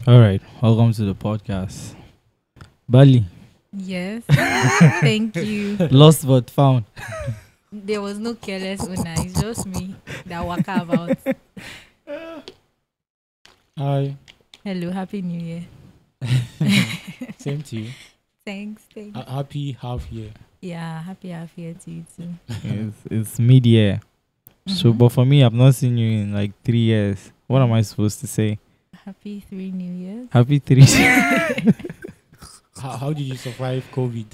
All right, welcome to the podcast. Ballie, Yes. Thank you. lost but found. There was no careless owner. It's just me that waka about. Hi, Hello, happy new year. same to you. Thanks. Happy half year. Yeah, happy half year to you too. It's mid-year. So, Mhm. but for me, I've not seen you in like 3 years. What am I supposed to say? Happy 3 New Years. Happy 3. How did you survive COVID?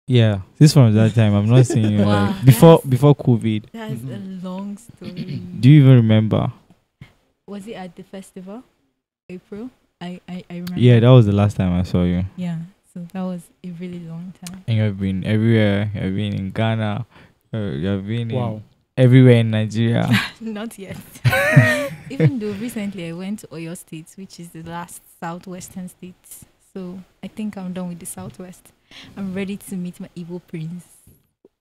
Yeah, this from that time. I've not seen you Wow, like before that's- COVID. That's a long story. Do you even remember? Was it at the festival? April? I remember. Yeah, that was the last time I saw you. Yeah, so that was a really long time. And you've been everywhere. You've been in Ghana. You've been Wow. everywhere in Nigeria. Not yet. Even though recently I went to Oyo State, which is the last southwestern state. So I think I'm done with the southwest. I'm ready to meet my evil prince.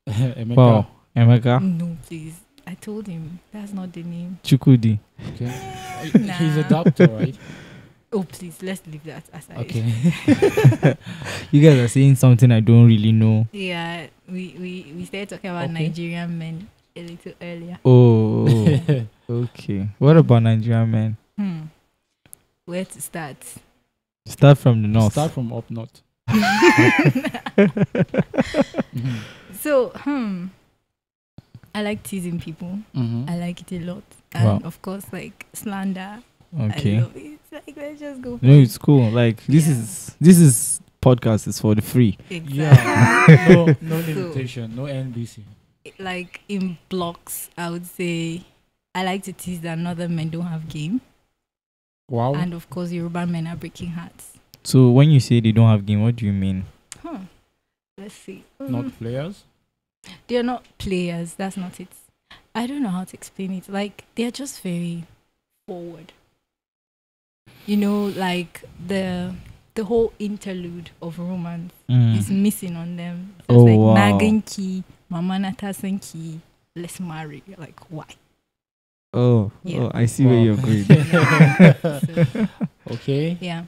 Emeka. Wow, Emeka, No, please. I told him that's not the name. Chukudi. Okay. Nah. He's a doctor, right? Oh, please, let's leave that aside. Okay. You guys are saying something I don't really know. Yeah, we started talking about Okay. Nigerian men a little earlier. Oh, okay. What about Nigerian men? Where to start? Start from the north. Start from up north. Mhm. So, I like teasing people. Mhm. I like it a lot. And Wow. of course, like slander. I Okay. love it. Like, let's just go. No, it's cool. Like this Yeah. is podcast is for the free. Exactly. Yeah. No So- limitation. No NBC. Like in blocks, I would say I like to tease that northern men don't have game. Wow. And of course, Yoruba men are breaking hearts. So when you say they don't have game, what do you mean? Let's see. Not players. They're not players. That's not it. I don't know how to explain it. Like, they're just very forward. You know, like the whole interlude of romance is missing on them. So Oh, it's like wow. Naganki, Mama Natasenki, let's marry. You're like, why? Oh, Yeah. oh, I see where Wow. you're going. So, Okay. yeah.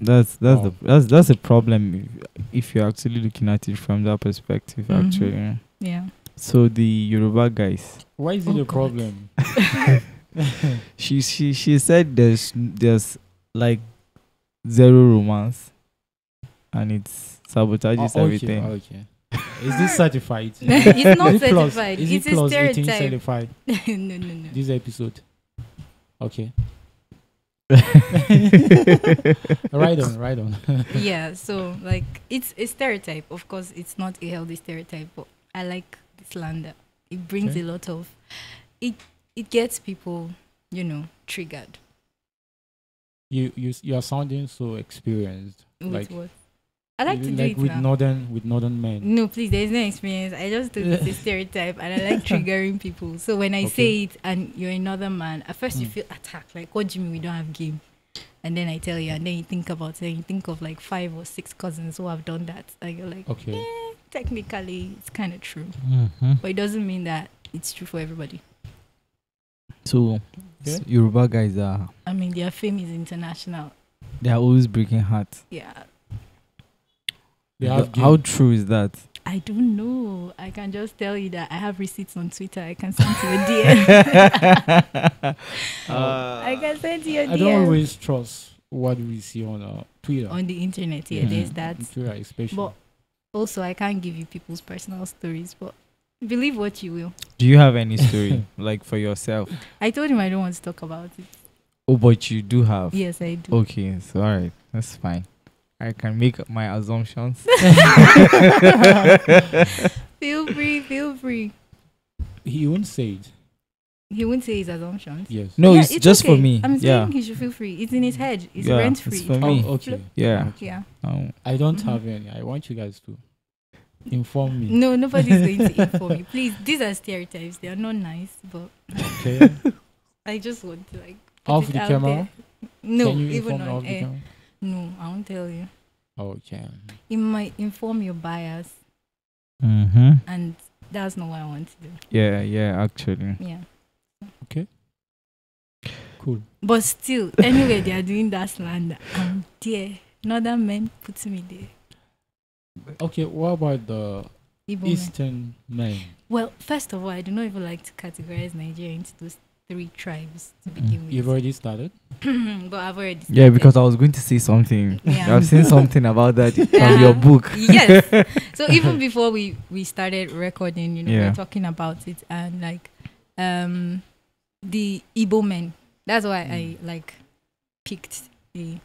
That's Wow. that's a problem if you're actually looking at it from that perspective. Mhm. Actually, Yeah. so the Yoruba guys, Why is it Oh, a God. problem? she said there's like zero romance, and it sabotages Oh, okay. everything. Okay. Is this certified? It's not Is it plus- certified. Is It's it a plus 18 stereotype. certified? No. This episode. Okay. Right on. Yeah, so like it's a stereotype. Of course, it's not a healthy stereotype, but I like the slander. It brings Okay. a lot of it. It gets people, triggered. You are sounding so experienced. With Like what? I like to do like it with now. northern men. No, please, there is no experience. I just do it's a stereotype, and I like triggering people. So when I say it, and you're another man, at first you feel attacked. Like, what do you mean we don't have game? And then I tell you, and then you think about it. And you think of like 5 or 6 cousins who have done that, and you're like, Okay. technically, it's kind of true. Mhm. But it doesn't mean that it's true for everybody. So Okay. Yoruba guys are I mean, their fame is international. they are always breaking hearts. Yeah. They have How game. true is that? I don't know. I can just tell you that I have receipts on Twitter. I can send to a DM. I can send to your DM. I don't always trust what we see on Twitter. On the internet, yeah, Mhm. there's that. On Twitter especially. But also, I can't give you people's personal stories, but believe what you will. Do you have any story like for yourself? I told him I don't want to talk about it. Oh, but you do have. Yes, I do. Okay, so all right, that's fine. I can make my assumptions. Feel free. He won't say it. He won't say his assumptions. Yes. No, Yeah, it's just for okay. me. I'm Yeah, saying he should feel free. It's in his head. It's Yeah, rent it's free. for me. Oh, okay. yeah. Yeah. I don't Mhm. have any. I want you guys to inform me. No, nobody's going to inform you. Please, these are stereotypes. They are not nice, but Okay. I just want to put Off it the out camera. there. No, Can you even inform me on off the air. camera? No, I won't tell you. Okay. It might inform your bias, Mm-hmm. and that's not what I want to do. Yeah, actually. Yeah. Cool. Cool. But still, anyway, they are doing that slander. I'm there. Northern men put me there. Okay, what about the Igbo men. Eastern men? Well, first of all, I do not even like to categorize Nigeria into those 3 tribes to begin with. You've already started? But I've already started. Yeah, because I was going to say something. Yeah. I've seen something about that from your book. Yes. So even before we started recording, we Yeah. were talking about it, and like the Igbo men. That's why I like picked the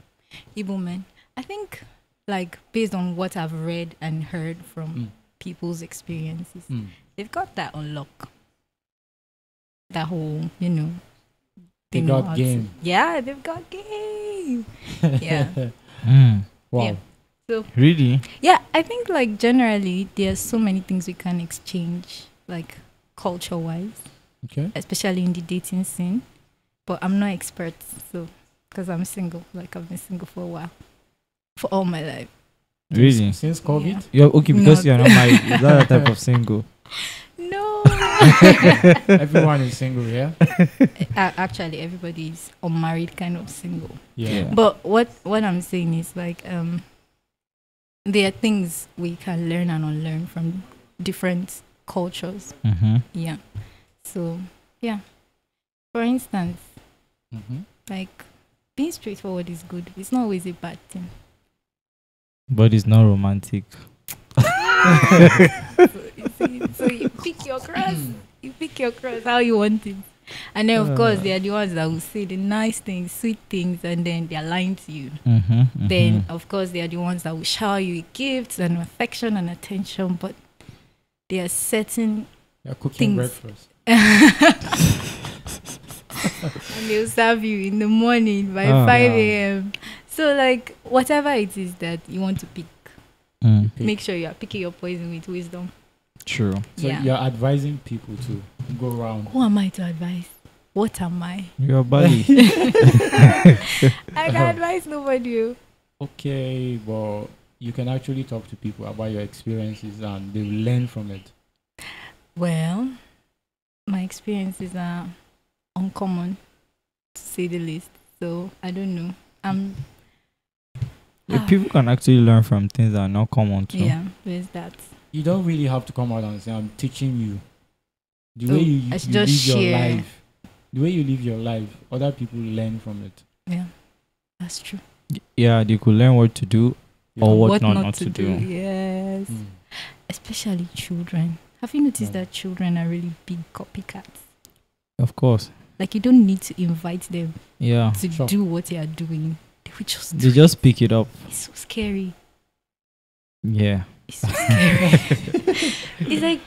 Igbo men. I think like based on what I've read and heard from people's experiences, they've got that on lock. That whole, they know got how game. Yeah, they've got game. Yeah. Wow. Yeah. So Really? yeah, I think like generally there's so many things we can exchange, like culture-wise, Okay. especially in the dating scene. But I'm not expert, so because I'm single, like I've been single for a while, for all my life. Really? Since COVID? Yeah. You're okay because Not- you're not married. Is that a type of single? No. Everyone is single, yeah? Actually, everybody's unmarried, kind of single. Yeah. But what I'm saying is like there are things we can learn and unlearn from different cultures. Mm-hmm. Yeah. So yeah. For instance, like being straightforward is good. It's not always a bad thing. But it's not romantic. So you pick your cross. You pick your cross how you want it. And then of course they are the ones that will say the nice things, sweet things, and then they are lying to you. Then of course they are the ones that will shower you with gifts and affection and attention, but there are certain They're cooking things. breakfast. And they'll serve you in the morning by 5 a.m. So like whatever it is that you want to pick, make sure you are picking your poison with wisdom. True. So you're advising people to go around. Who am I to advise? What am I? You're Ballie. I can advise nobody. Okay, but you can actually talk to people about your experiences and they will learn from it. Well, my experiences are uncommon, to say the least. So I don't know. People can actually learn from things that are not common too. Yeah, there's that. You don't really have to come out and say, I'm teaching you. The way you I should live just your share. life. The way you live your life, other people learn from it. Yeah, that's true. Yeah, they could learn what to do or what not to do. Yes. Especially children. Have you noticed that children are really big copycats? Of course. Like you don't need to invite them to Sure. do what they are doing. They will just They just pick it up. It's so scary. Yeah. It's so scary. It's like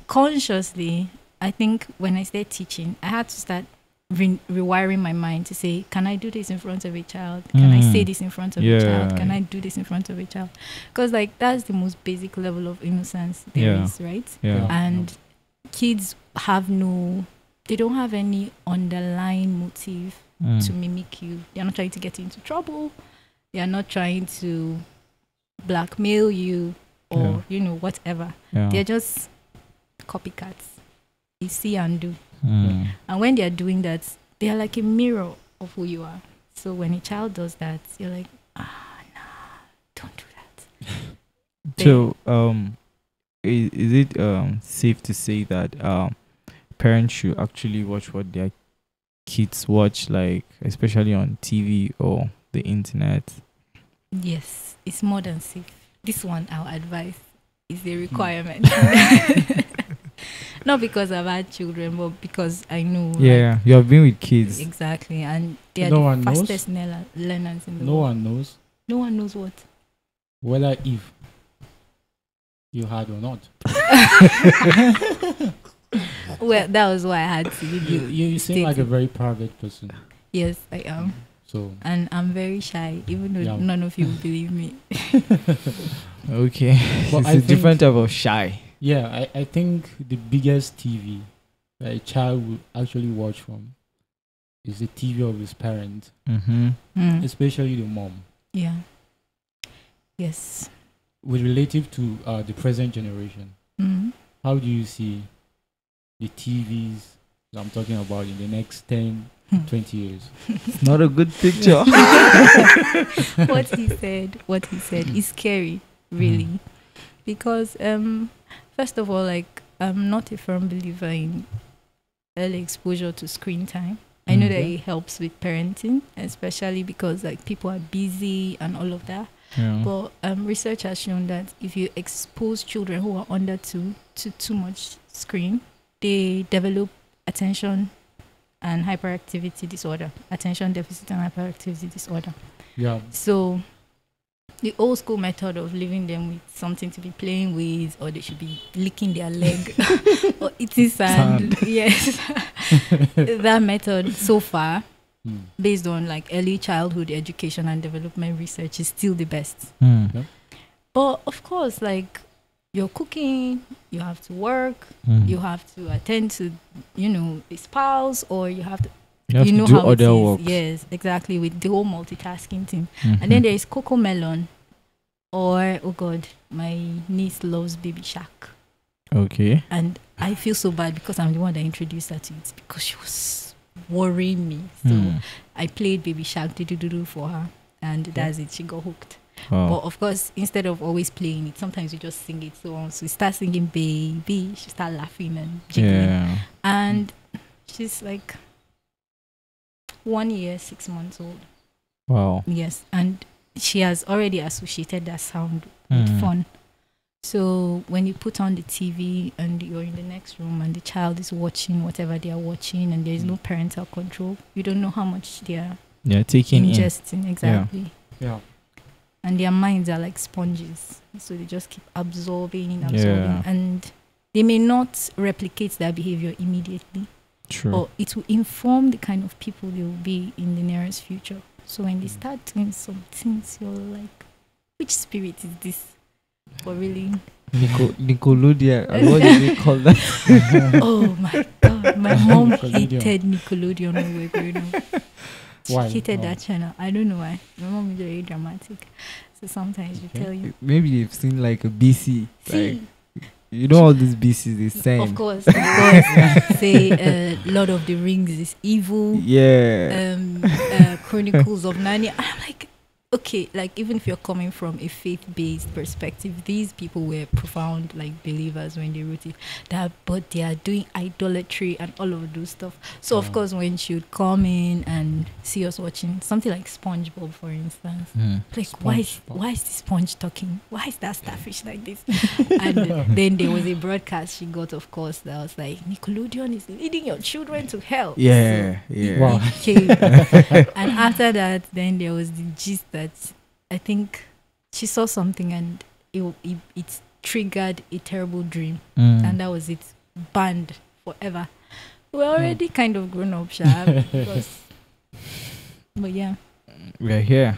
consciously, I think when I started teaching, I had to start rewiring my mind to say, can I do this in front of a child? Can I say this in front of a child? Can I do this in front of a child? Because like that's the most basic level of innocence there is, right? Yeah. And kids they don't have any underlying motive to mimic you. They're not trying to get you into trouble. They are not trying to blackmail you or whatever. They're just copycats. They see and do. And when they are doing that, they are like a mirror of who you are. So when a child does that, you're like, no, don't do that. So is it safe to say that parents should actually watch what their kids watch, like especially on TV or the internet? Yes, it's more than safe. This one, our advice, is a requirement. Not because I've had children, but because I know. Yeah, you have been with kids. Exactly, and they are No the one knows? fastest learners in the No world. one knows No one knows what. whether if you had or not. Well, that was why I had to. You seem like a very private person. Yes, I am. So And I'm very shy, even though none of you will believe me. Okay. But It's I a think- different type of shy. yeah, I think the biggest TV that a child will actually watch from is the TV of his parent, especially the mom. Yeah. Yes. With relative to the present generation, Mm. how do you see the TVs I'm talking about in the next 10, 20 years. It's not a good picture. What he said is scary, really. Because first of all, like, I'm not a firm believer in early exposure to screen time. I know that it helps with parenting, especially because like people are busy and all of that. Yeah. But research has shown that if you expose children who are under 2 to too much screen, they develop attention and hyperactivity disorder, attention deficit and hyperactivity disorder. Yeah. So the old school method of leaving them with something to be playing with, or they should be licking their leg or eating sand. Yes. That method so far, based on like early childhood education and development research, is still the best. Yeah. But of course, like, you're cooking, you have to work, you have to attend to, the spouse, or you have to, you know, do how it other is. work. Yes, exactly, with the whole multitasking thing. And then there is Coco Melon, or, oh God, my niece loves Baby Shark. Okay. And I feel so bad because I'm the one that introduced her to it, because she was worrying me. So I played Baby Shark for her, and that's it. She got hooked. Wow. But of course, instead of always playing it, sometimes we just sing it. So we start singing Baby, she start laughing and jiggling. Yeah. And she's like 1 year, 6 months old. Wow. Yes, and she has already associated that sound with fun. So when you put on the TV and you're in the next room and the child is watching whatever they are watching and there is no parental control, you don't know how much they are taking ingesting. Exactly. Yeah. And their minds are like sponges, so they just keep absorbing, Yeah. and they may not replicate that behavior immediately, True. but it will inform the kind of people they will be in the nearest future. So when they start doing some things, you're like, which spirit is this? But really, Nickelodeon. What do they call that? oh my God, my mom hated Nickelodeon when we were growing up. She Why? hated that channel. I don't know why. My mom is very dramatic, so sometimes she tell you. Maybe they've seen like a BC. See, Like, you know all these BCs they send. of course. Say Lord of the Rings is evil. Yeah. Chronicles of Narnia. I'm like, okay, like, even if you're coming from a faith-based perspective, these people were profound like believers when they wrote it. But they are doing idolatry and all of those stuff. So of course, when she would come in and see us watching something like SpongeBob, for instance, like, why is the sponge talking? Why is that starfish like this? And then there was a broadcast she got, of course, that was like, Nickelodeon is leading your children to hell. Yeah. So Yeah. Wow. it came. And after that, then there was the gist that I think she saw something and it triggered a terrible dream, and that was it. Banned forever. We're already kind of grown up, Shab. But yeah, We're here.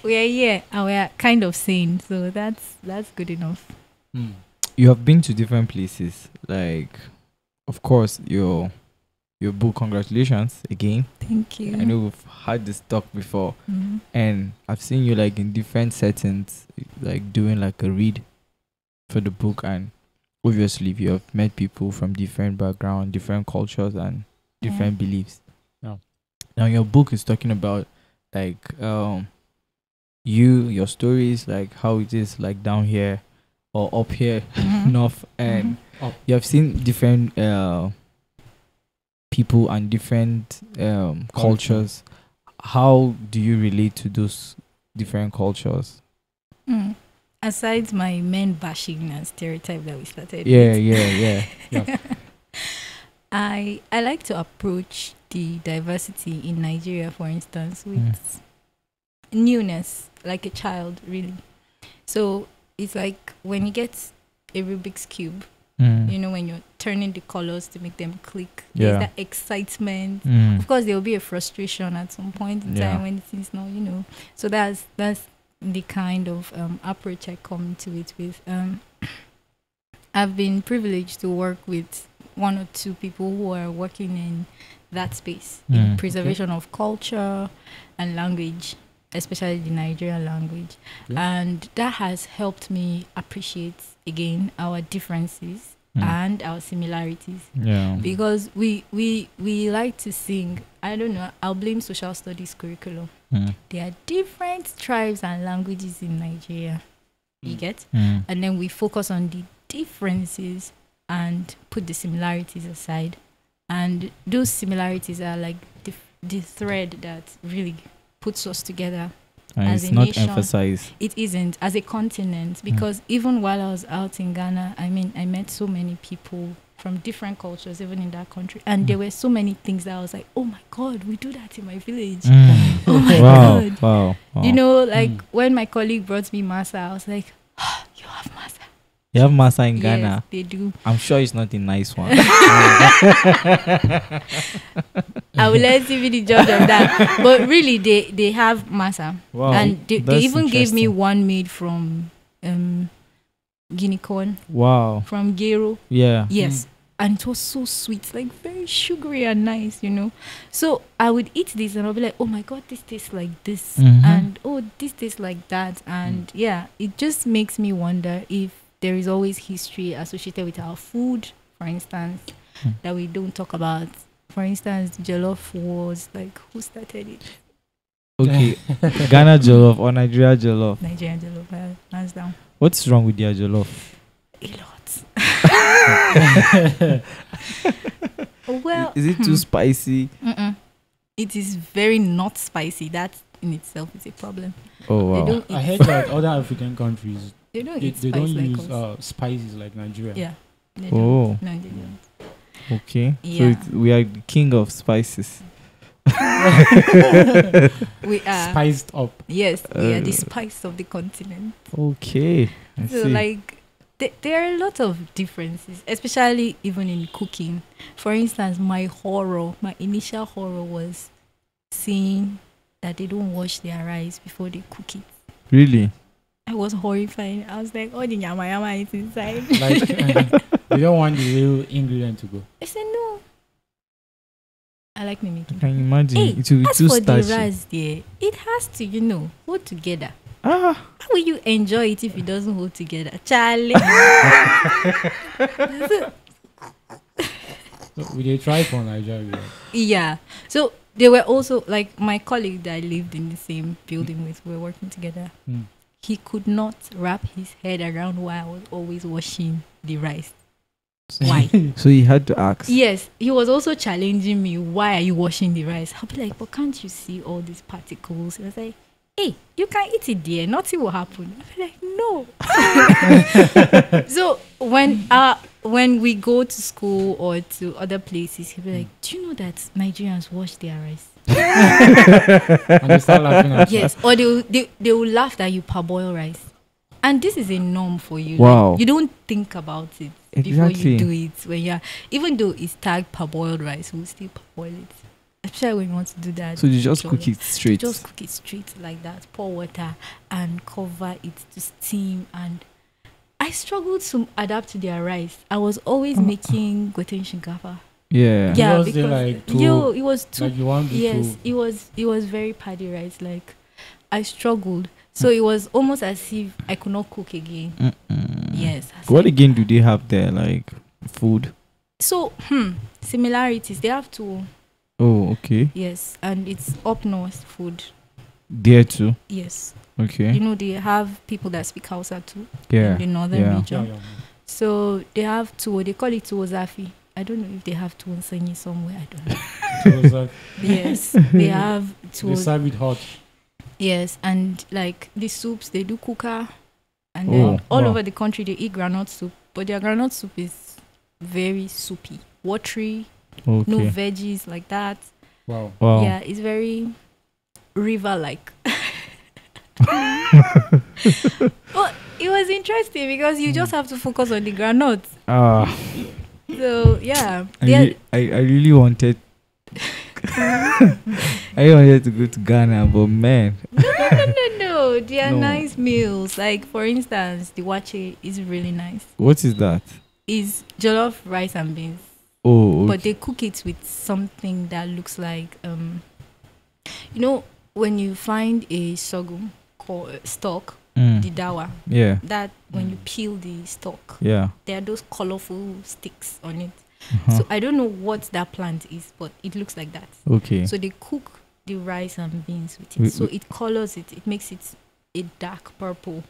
we are here and we are kind of sane, so that's good enough. You have been to different places. Like, of course, your book. Congratulations again. Thank you. I know we've had this talk before, and I've seen you like in different settings, like doing like a read for the book, and obviously you have met people from different backgrounds, different cultures, and different beliefs. Yeah. Now your book is talking about like your stories, like how it is like down here or up here, north, and you have seen different people and different cultures. How do you relate to those different cultures? Aside my men bashing and stereotype that we started Yeah. I like to approach the diversity in Nigeria, for instance, with newness, like a child, really. So it's like when you get a Rubik's Cube, you know, when you're turning the colors to make them click, there's that excitement. Of course, there will be a frustration at some point in time when things not, So that's the kind of approach I come to it with. I've been privileged to work with 1 or 2 people who are working in that space, in preservation of culture and language, especially the Nigerian language. And that has helped me appreciate, again, our differences and our similarities. Yeah. Because we like to sing. I don't know. I'll blame social studies curriculum. There are different tribes and languages in Nigeria. You get? And then we focus on the differences and put the similarities aside. And those similarities are like the thread that really puts us together. And as it's a not nation. emphasized. It isn't as a continent, because even while I was out in Ghana, I mean, I met so many people from different cultures, even in that country, and there were so many things that I was like, oh my God, we do that in my village. Oh my God. Wow. You know, like when my colleague brought me masa, I was like, oh, you have masa. You have masa in Yes, Ghana. they do. I'm sure it's not a nice one. I will let you be the judge of that. But really, they have masa. Wow. And they That's even gave me interesting. one made from guinea corn, Wow. from gero. Yeah. Yes. And it was so sweet, like very sugary and nice, you know. So I would eat this and I'll be like, oh my God, this tastes like this. And oh, this tastes like that. And yeah, it just makes me wonder if there is always history associated with our food, for instance, that we don't talk about. For instance, jollof was like, who started it? Okay. Ghana jollof or Nigeria jollof? Nigerian jollof, hands down. What's wrong with their jollof? A lot. Well, Is it too spicy? it is very not spicy. That in itself is a problem. Oh They wow. don't I eat, heard that other African countries they don't they eat don't spice like use us. spices like Nigeria. Yeah. They Oh. don't. No, they don't. Okay. Yeah. So we are the king of spices. We are. Spiced up. Yes, we are the spice of the continent. Okay. I So see. like there are a lot of differences, especially even in cooking. For instance, my initial horror was seeing that they don't wash their rice before they cook it. Really? I was horrified. I was like, oh, the yama yama is inside. Like they don't want the real ingredient to go. I said no. I like me I making. can imagine. Hey, it will be as too for the starchy. rice there, it has to, hold together. Ah. How will you enjoy it if it doesn't hold together? Charlie. So we they try for Nigeria. Yeah. So they were also like my colleague that I lived in the same building with. We were working together. He could not wrap his head around why I was always washing the rice. Why? So he had to ask. Yes, he was also challenging me. Why are you washing the rice? I'll be like, but can't you see all these particles? He was like, hey, you can eat it there. Nothing will happen. I'll be like, no. So when we go to school or to other places, he'll be like, do you know that Nigerians wash their rice? And they start laughing at you. Yes, or they will laugh that you parboil rice. And this is a norm for you. Wow. Like, you don't think about it before Exactly. you do it. When you're, even though it's tagged parboiled rice, we'll still parboil it. Especially when you want to do that. So you just jollof. cook it straight. Just cook it straight like that. Pour water and cover it to steam. And I struggled to adapt to their rice. I was always making goten shinkafa. Yeah. Yeah, Yeah, was there because like too, it was too. like you want it Yes, to it was very paddy rice. Like I struggled, so it was almost as if I could not cook again. Yes. I was What like, again do they have there? Like food? So similarities. They have to. Oh, okay. Yes, and it's up north food. There too. Yes, Okay. you know they have people that speak Hausa too Yeah. in the northern Yeah. region. yeah. So they have tuwo. They call it tuwo zafi. I don't know if they have tuwo nsenyi somewhere. I don't know. So it's like Yes, they have they tuwo. serve it hot. Yes, and like the soups, they do kuka, and then all wow. over the country they eat groundnut soup, but their groundnut soup is very soupy, watery, no Okay. veggies like that. Wow. Wow. Yeah, it's very river-like. But it was interesting because you just have to focus on the groundnut. Ah. So yeah, I really wanted. I wanted to go to Ghana, but man. no, they are No. nice meals. Like for instance, the wache is really nice. What is that? It's jollof rice and beans. Oh, okay. But they cook it with something that looks like when you find a sorghum stalk the dawa. Yeah. That when you peel the stalk, Yeah. there are those colorful sticks on it. Uh-huh. So I don't know what that plant is, but it looks like that. Okay. So they cook the rice and beans with it. So it colors it. It makes it a dark purple.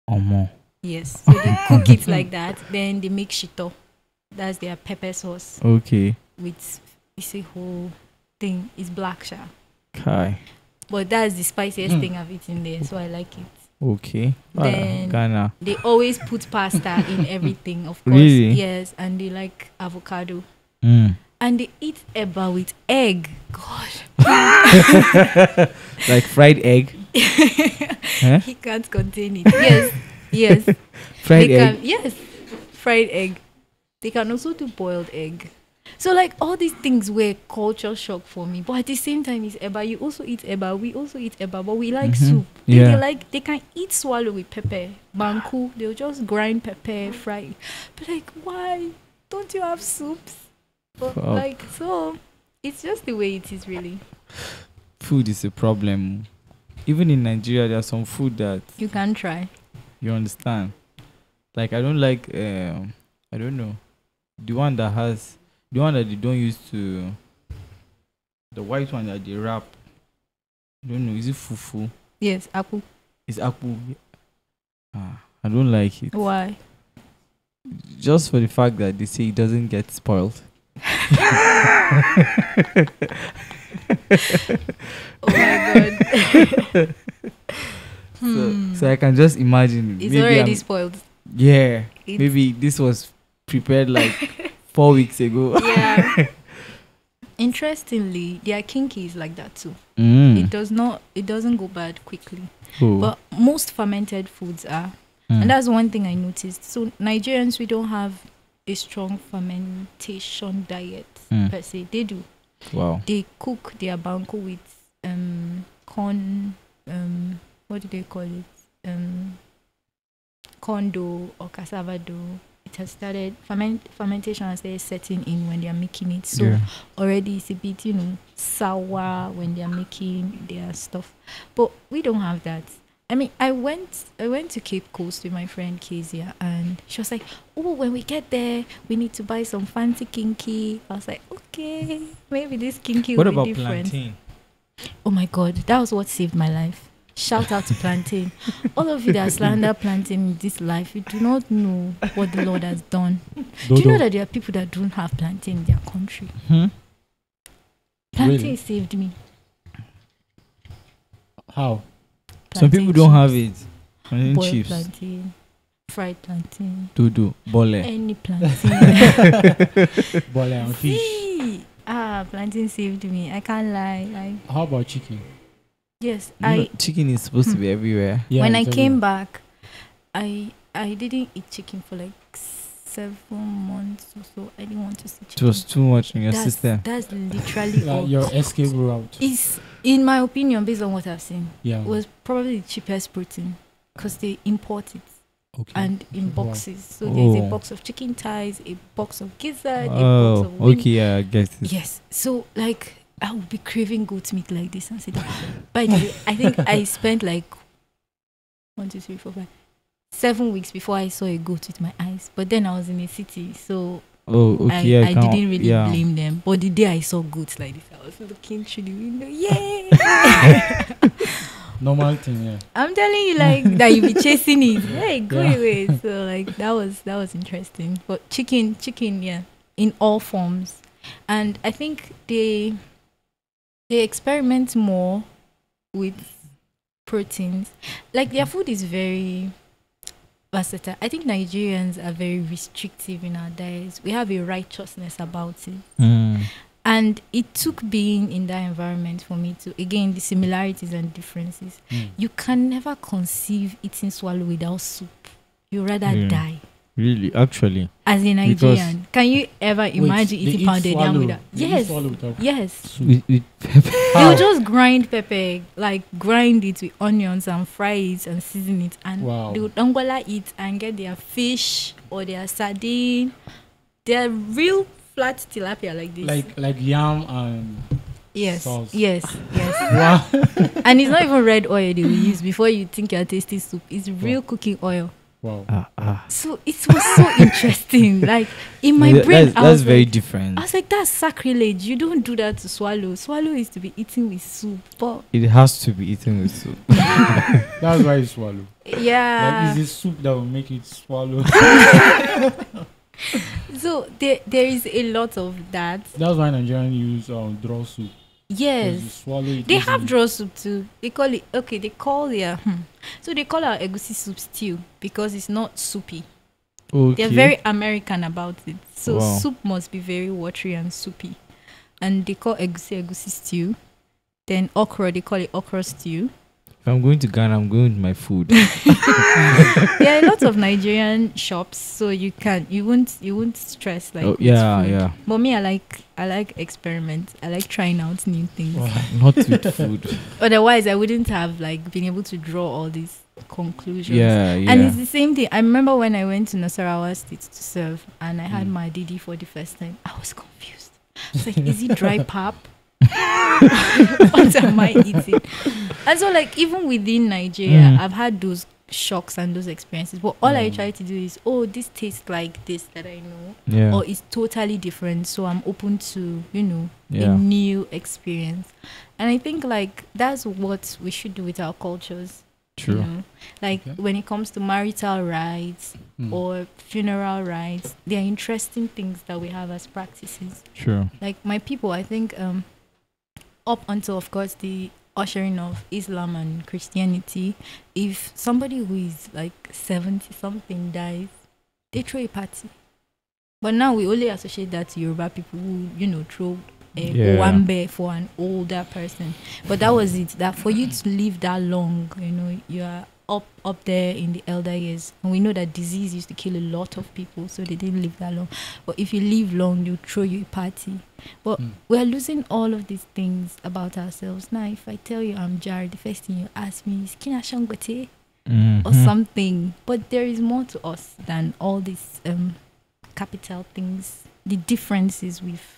More. Yes. So they cook it like that. Then they make shito. That's their pepper sauce. Okay. With it's a whole thing. It's black sha. Kai. But that's the spiciest thing I've eaten there. So I like it. Okay. Then Ghana. they always put pasta in everything, of course. Really? Yes. And they like avocado. And they eat eba with egg. God. Like fried egg. Huh? He can't contain it. Yes. Yes. Fried egg. Yes. Fried egg. They can also do boiled egg. So like all these things were culture shock for me. But at the same time, it's eba. You also eat eba. We also eat eba. But we like soup. Yeah. They can eat swallow with pepper. Banku. They'll just grind pepper, fry. But like, why don't you have soups? But like, so it's just the way it is really. Food is a problem. Even in Nigeria, there's some food that you can try. You understand? Like I don't like I don't know. The one that they don't use to, the white one that they wrap. I don't know, is it fufu? Yes, apple. It's apple. I don't like it. Why? Just for the fact that they say it doesn't get spoiled. Oh my god. So I can just imagine it's already spoiled. Yeah. Maybe this was prepared like 4 weeks ago. Yeah. Interestingly, their kinky is like that too. It doesn't go bad quickly. But most fermented foods are. And that's one thing I noticed. So Nigerians, we don't have a strong fermentation diet per se. They do. Wow. They cook their banku with corn, what do they call it? Corn dough or cassava dough. It has started, fermentation has started setting in when they are making it. So already it's a bit, sour when they are making their stuff. But we don't have that. I mean, I went to Cape Coast with my friend Kezia, and she was like, "Oh, when we get there, we need to buy some fancy kinky." I was like, "Okay, maybe this kinky will be different." What about plantain? Oh my God, that was what saved my life. Shout out to plantain. All of you that slander plantain in this life, you do not know what the Lord has done. Do you know that there are people that don't have plantain in their country? Plantain really? Saved me. How? Some people don't have it. Boiled chips. Plantain, fried plantain. Dodo, bole. Any plantain. Bole and fish. Plantain saved me. I can't lie. How about chicken? Yes, chicken is supposed to be everywhere. Yeah, when I came back, I didn't eat chicken for like 7 months or so. I didn't want to see chicken. It was too much in your system. That's literally your escape route. Is, in my opinion, based on what I've seen, it was probably the cheapest protein because they import it. Okay. And in boxes. So there's a box of chicken thighs, a box of gizzard, a box of wing. Okay, yeah, I guess it. Yes. So like I would be craving goat meat like this and say that. By the way, I think I spent like 1, 2, 3, 4, 5, 7 weeks before I saw a goat with my eyes. But then I was in a city, so I didn't really blame them. But the day I saw goats like this, I was looking through the window. Yay! Normal thing, yeah. I'm telling you, like that you be chasing it. Hey, go away. So like that was interesting. But chicken, yeah, in all forms. And I think they experiment more with proteins. Like their food is very versatile. I think Nigerians are very restrictive in our diets. We have a righteousness about it. And it took being in that environment for me to, again, the similarities and differences. You can never conceive eating swallow without soup. You rather die. Really? Actually? As a Nigerian. Can you ever imagine eating pounded yam without? Yes. With pepper. You just grind pepper, like grind it with onions and fry it and season it. And they would angola it and get their fish or their sardine. They're real flat tilapia like this. Like yam and Yes. sauce. Yes. Wow. And it's not even red oil they will use before you think you're tasting soup. It's real cooking oil. Wow. So it was so interesting. Like in my brain, that's very different. I was like, that's sacrilege. You don't do that to swallow. Swallow is to be eaten with soup. But It has to be eaten with soup. That's why you swallow. yeah. Like, it's the soup that will make it swallow. So there is a lot of that. That's why Nigerians use draw soup. 'Cause you Yes. swallow it. They have easily. draw soup too. They call it so they call our egusi soup stew because it's not soupy. Okay. They're very American about it. So Wow. soup must be very watery and soupy. And they call egusi stew. Then okra, they call it okra stew. If I'm going to Ghana, I'm going with my food. There are a lot of Nigerian shops, so you won't stress like with food. yeah. But me, I like experiments. I like trying out new things. Wow. Not with food. Otherwise, I wouldn't have like been able to draw all these conclusions. Yeah. And it's the same thing. I remember when I went to Nasarawa State to serve and I had my DD for the first time. I was confused. I was like, is it dry pap? What am I eating? And so like even within Nigeria, I've had those shocks and those experiences. But all I try to do is, this tastes like this that I know. Yeah. Or it's totally different. So I'm open to, a Yeah. new experience. And I think like that's what we should do with our cultures. True. Like Okay. when it comes to marital rights or funeral rights, they are interesting things that we have as practices. True. Like my people, I think up until of course the ushering of Islam and Christianity, if somebody who is like 70 something dies, they throw a party. But now we only associate that to Yoruba people who, throw a owambe for an older person. But that was it. That for you to live that long, you are up there in the elder years. And we know that disease used to kill a lot of people, so they didn't live that long. But if you live long, they'll throw you a party. But we're losing all of these things about ourselves. Now, if I tell you I'm Jared, the first thing you ask me is Kina Shangote or something. But there is more to us than all these capital things, the differences we've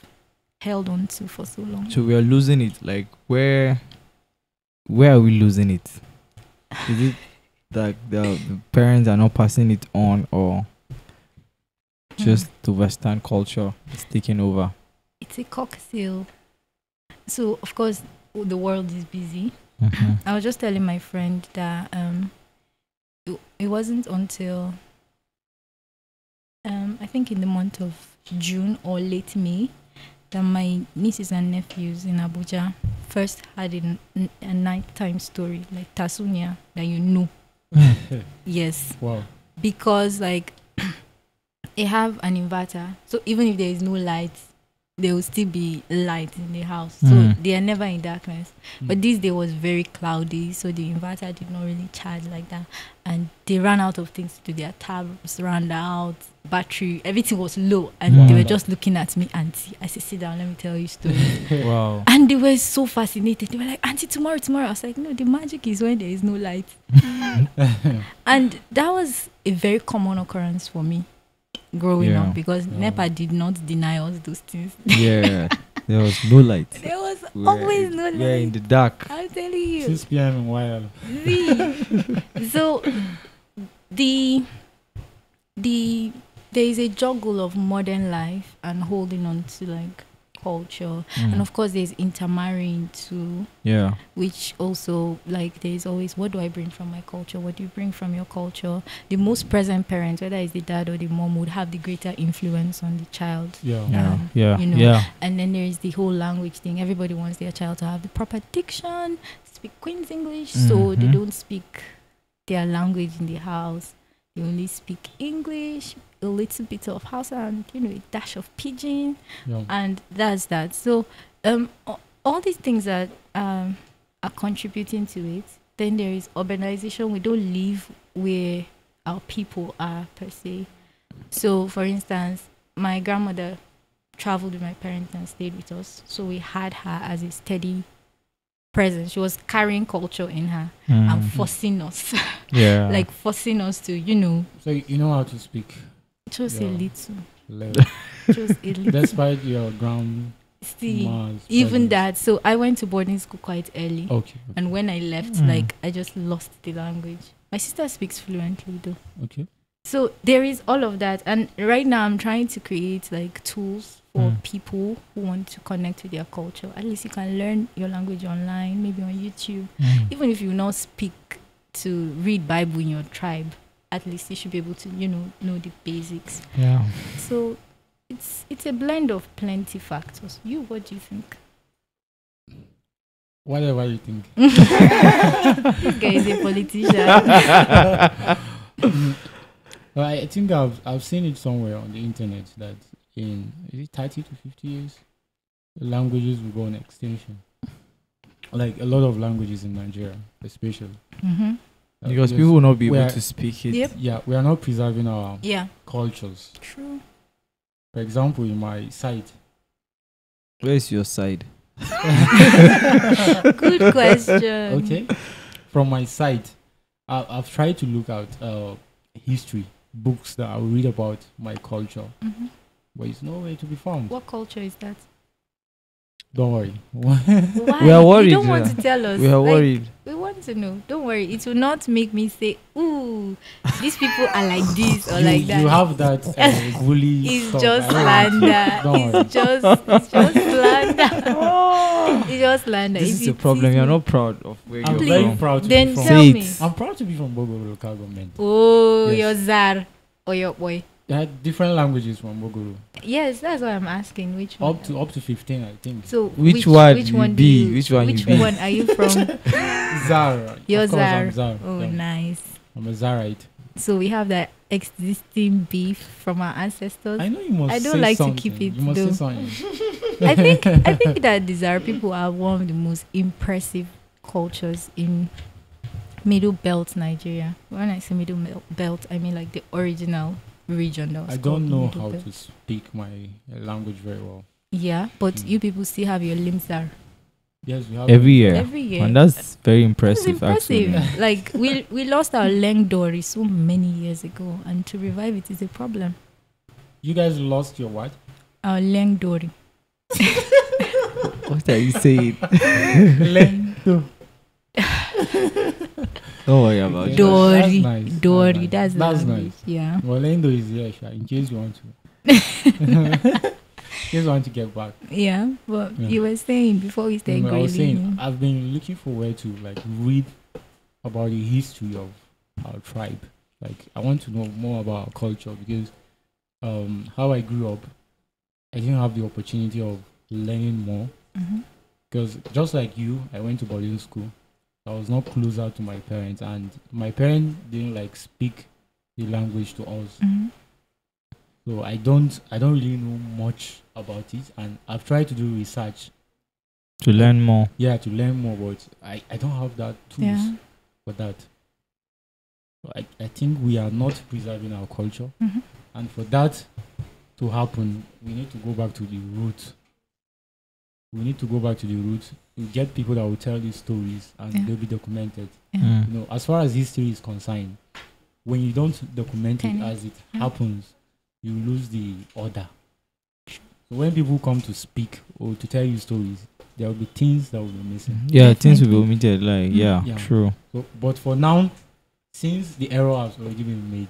held on to for so long. So we are losing it. Like where are we losing it? Is it that the parents are not passing it on, or just the Western culture is taking over? It's a cocktail. So of course the world is busy. I was just telling my friend that it wasn't until I think in the month of June or late May that my nieces and nephews in Abuja first had a nighttime story, like Tasunya, that Yes. Wow. Because like they have an inverter, so even if there is no light, there will still be light in the house. So they are never in darkness. But this day was very cloudy, so the inverter did not really charge like that. And they ran out of things to do. Their tabs ran out, battery, everything was low. And they were just looking at me, Auntie. I said, sit down, let me tell you a story. Wow. And they were so fascinated. They were like, Auntie, tomorrow. I was like, no, the magic is when there is no light. And that was a very common occurrence for me growing up, because NEPA did not deny us those things. Yeah. There was no light. There was always no light. We're in the dark. I'm telling you. 6 p.m. in while. So there is a juggle of modern life and holding on to like culture, and of course there's intermarrying too. Yeah. Which also, like, there's always, what do I bring from my culture? What do you bring from your culture? The most present parent, whether it's the dad or the mom, would have the greater influence on the child. Yeah. And then there is the whole language thing. Everybody wants their child to have the proper diction, speak Queen's English, so they don't speak their language in the house. They only speak English, a little bit of Hausa, and a dash of Pidgin, and that's that. So all these things that are contributing to it. Then there is urbanization. We don't live where our people are per se. So for instance, my grandmother traveled with my parents and stayed with us, so we had her as a steady presence. She was carrying culture in her and forcing us like forcing us to So you know how to speak just a little. level. Just a little. Despite your See, Ma's even presence. that. So I went to boarding school quite early. Okay. And when I left, like, I just lost the language. My sister speaks fluently, though. Okay. So there is all of that. And right now, I'm trying to create, like, tools for people who want to connect with their culture. At least you can learn your language online, maybe on YouTube. Even if you not speak to read Bible in your tribe, at least you should be able to, know the basics. Yeah. So it's a blend of plenty factors. What do you think? Whatever you think. This guy is a politician. Well, I think I've seen it somewhere on the internet that in 30 to 50 years, languages will go on extinction. Like a lot of languages in Nigeria, especially. Because people will not be able to speak it. Yep. Yeah, we are not preserving our cultures. True. For example, in my site. Where's your side? Good question. Okay. From my site, I've tried to look at history, books that I will read about my culture. But it's nowhere to be found. What culture is that? Don't worry. Why? We are worried. You don't want to tell us. We are worried. We want to know. Don't worry. It will not make me say, ooh, these people are like this or like that. You have that bully It's stuff. just I don't slander. Don't worry. It's just slander. It's just slander. This is the problem. You're not proud of where I'm you're very from. proud to Then be from. tell Say me. it. I'm proud to be from Bogoro local government. Oh, Yes. your Zar or your boy. They had different languages from Bogoro. Yes, that's what I'm asking. Which one? Up to 15, I think. So Which one Which you one be? do you? Which one you Which be? one are you from? Zara. You're Of course, Zar. I'm Zar. Oh, Yeah. nice. I'm a Zarite. So we have that existing beef from our ancestors. I know you must I don't say like to something. keep it, You must though. say something. I think that the Zara people are one of the most impressive cultures in Middle Belt Nigeria. When I say Middle Belt, I mean like the original region that was I called don't know Middle how Belt. to speak my language very well. Yeah, but you people still have your limsar Yes, we have Every year. every year. And that's very It's impressive, impressive. actually. Like we lost our Lengdori so many years ago, and to revive it is a problem. You guys lost your what? Our Lengdori. What are you saying? Lendo. Don't worry about Okay. it. Dory. That's nice. Dory. That's That's language. nice. Yeah. Well, Lendo is here, Sha, in case you want to. In case you want to get back. Yeah. But Yeah. you were saying before we started I was saying, grilling. I've been looking for where to read about the history of our tribe. Like, I want to know more about our culture because how I grew up, I didn't have the opportunity of learning more. Because just like you, I went to boarding school. I was not closer to my parents, and my parents didn't speak the language to us. So I don't really know much about it, and I've tried to do research. To learn more. Yeah, to learn more, but I don't have that tools Yeah. for that. So I think we are not preserving our culture, and for that to happen, we need to go back to the roots. We need to go back to the roots. You get people that will tell these stories, and they'll be documented. Yeah. You know, as far as history is concerned, when you don't document it Can as it happens, you lose the order. So when people come to speak or to tell you stories, there will be things that will be missing. Yeah, things will be Definitely. omitted. Like, yeah, Yeah. true. So, but for now, since the error has already been made,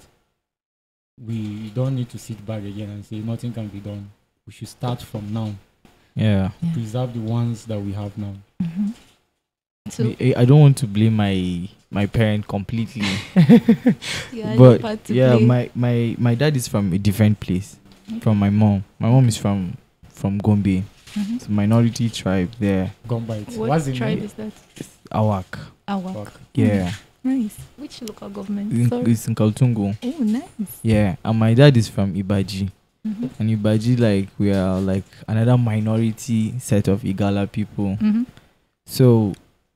we don't need to sit back again and say nothing can be done. We should start from now. Yeah. Yeah. Preserve the ones that we have now. So I don't want to blame my parent completely. you had a But part to yeah, play. my dad is from a different place from my mom. My mom is from Gombe. It's a minority tribe there. Gone by it. What What's the tribe name? is that? Awak. Awa. Fuck. Yeah. Nice. Which local government? In, Sorry. it's in Kaltungo. Oh, nice. Yeah. And my dad is from Ibaji. Mhm. And Ibaji, we are another minority set of Igala people. Mhm. So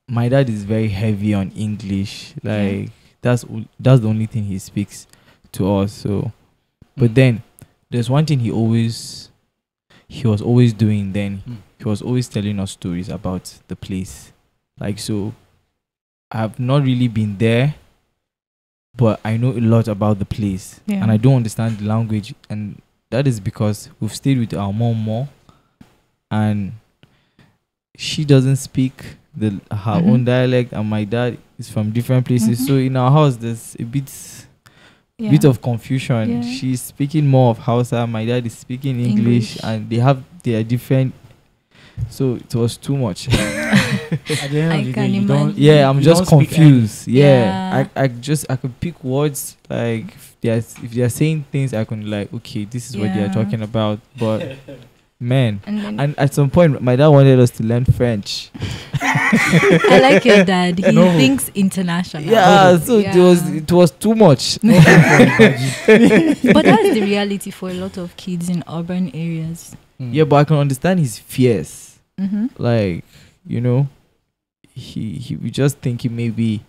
my dad is very heavy on English. That's the only thing he speaks to us. So, but then there's one thing he was always doing. Then he was always telling us stories about the place. So I've not really been there, but I know a lot about the place, Yeah. and I don't understand the language, and that is because we've stayed with our mom more. and she doesn't speak her own dialect, and my dad is from different places. So in our house, there's a bit of confusion. She's speaking more of Hausa, my dad is speaking English. And they are different. So it was too much. At the end of the day, I'm just confused. I could pick words, like if they are saying things, I can like, okay, this is what they are talking about. But man, and at some point my dad wanted us to learn French. I like your dad. He thinks international. It was too much. But that's the reality for a lot of kids in urban areas. Yeah, but I can understand his fears. Like, he we just thinking maybe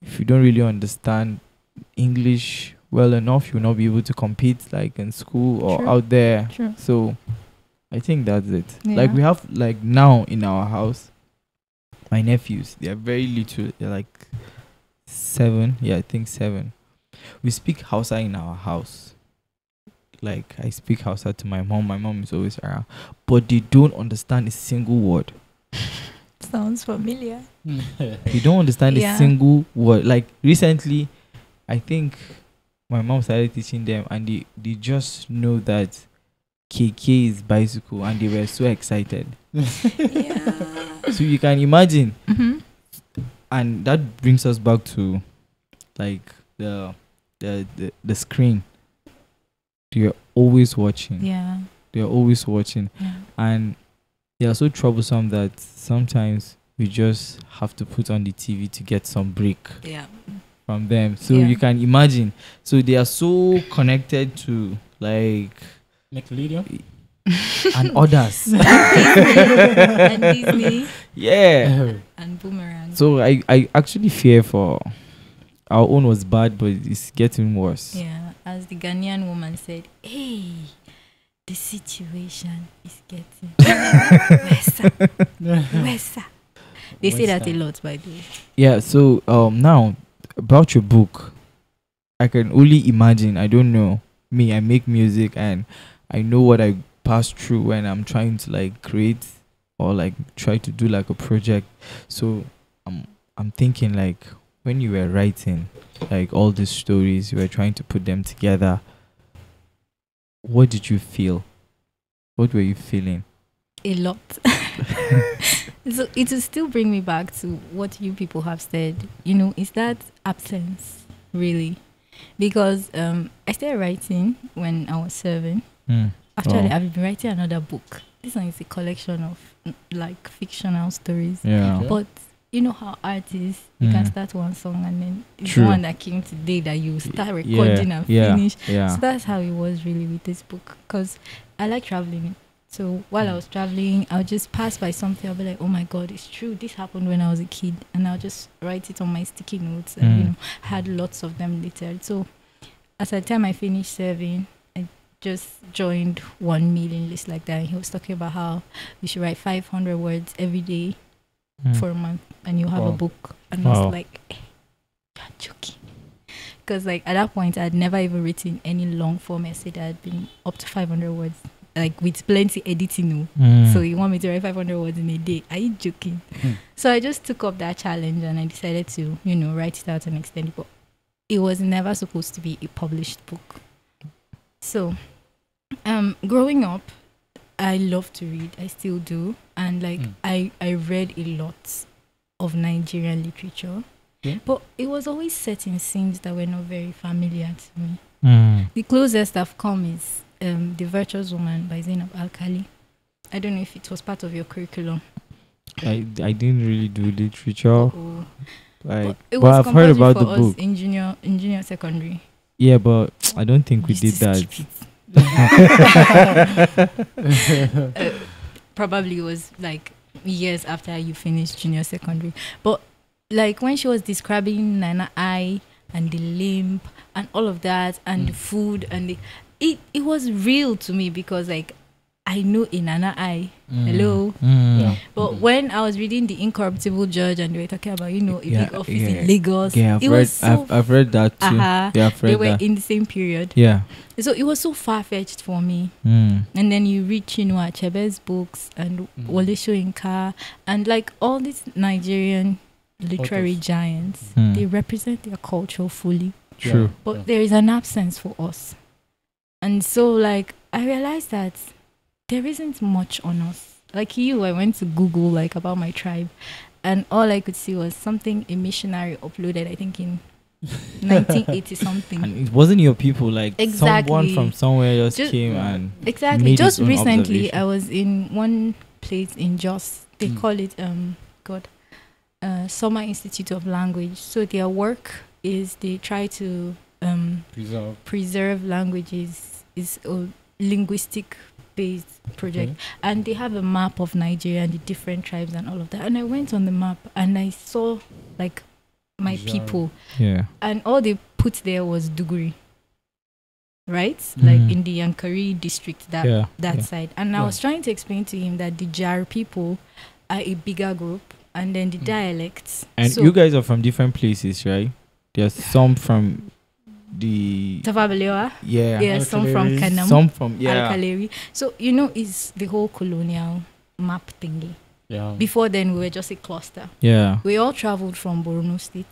if you don't really understand English well enough, you'll not be able to compete like in school or out there. So I think that's it. Like we have like now in our house, my nephews, they are very little. They're like 7. Yeah, I think 7. We speak Hausa in our house. Like I speak Hausa to my mom. My mom is always around, but they don't understand a single word. Sounds familiar. They don't understand a single word. Like recently, I think my mom started teaching them, and they just know that KK is bicycle, and they were so excited. So you can imagine, and that brings us back to like the screen. They're always watching. They're always watching, and they are so troublesome that sometimes we just have to put on the TV to get some break from them. So you can imagine. So they are so connected to like Nickelodeon and others. And Disney. And Boomerang. So I actually fear for our own was bad, but it's getting worse. As the Ghanaian woman said, hey, the situation is getting worse. They say that a lot, by the way. Yeah, so now about your book, I can only imagine. I don't know. Me, I make music and I know what I pass through when I'm trying to like create or like try to do like a project. So I'm thinking like when you were writing like all these stories, you were trying to put them together. What did you feel? What were you feeling? A lot. So it will still bring me back to what you people have said. Is that absence really? Because I started writing when I was 7. Actually, I've been writing another book. This one is a collection of like fictional stories. But you know how artists, you can start one song and then it's the one that came today that you start recording and finish. So that's how it was really with this book, because I like traveling. So while I was traveling, I'll just pass by something. I'll be like, oh my God, it's true. This happened when I was a kid. And I'll just write it on my sticky notes. And, I had lots of them later. So at the time I finished serving, I just joined one mailing list like that. And he was talking about how you should write 500 words every day for a month. And you'll have a book. And I was like, you're joking. Because like at that point, I had never even written any long form essay that had been up to 500 words. Like with plenty editing. So you want me to write 500 words in a day? Are you joking? So I just took up that challenge and I decided to, write it out and extend it. But it was never supposed to be a published book. So growing up, I love to read. I still do. And like I read a lot of Nigerian literature. But it was always set in scenes that were not very familiar to me. The closest I've come is The Virtuous Woman by Zainab Alkali. I don't know if it was part of your curriculum. I didn't really do literature. Like, it was I've heard about the book in junior secondary. Yeah, but I don't think we did that. Probably it was like years after you finished junior secondary. But like when she was describing Nana Eye and the limp and all of that and the food and it was real to me, because like I know Inanna I. Hello. Yeah. But when I was reading The Incorruptible Judge and they were talking about, a big office in Lagos, Yeah, I've read that too. Uh-huh, Yeah, I've read they were that. in the same period. Yeah. So it was so far-fetched for me. Mm. And then you read Chinua Achebe's books and Wole Soyinka and like all these Nigerian literary giants, they represent their culture fully. True. But there is an absence for us. And so like I realized that there isn't much on us. Like you, I went to Google like about my tribe and all I could see was something a missionary uploaded, I think in 1980 something. And it wasn't your people, like Exactly. someone from somewhere just came and Exactly. made Just his own recently, observation. I was in one place in Jos. They call it Summer Institute of Language. So their work is they try to preserve languages. Is a linguistic based project, and they have a map of Nigeria and the different tribes and all of that. And I went on the map and I saw like my people, and all they put there was Duguri. Right, like in the Yankari district, that side. And I was trying to explain to him that the Jar people are a bigger group, and then the dialects. And so you guys are from different places, right? There's some from the Tafabalewa, some from Kanam, some from Alkaleri. So it's the whole colonial map thingy. Yeah. Before then, we were just a cluster. Yeah. We all traveled from Borno State.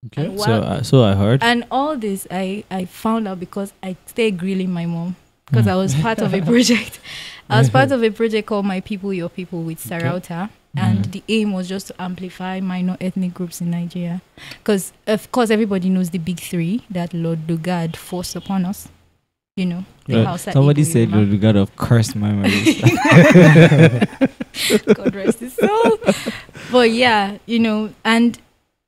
Okay. So I heard. And all this I found out because I stayed grilling my mom because I was part of a project. I was part of a project called My People, Your People with Sarauta. And the aim was just to amplify minor ethnic groups in Nigeria. Because, of course, everybody knows the big three that Lord Lugard forced upon us. The house at somebody said Lord Lugard of cursed memories. God rest his soul. But yeah, and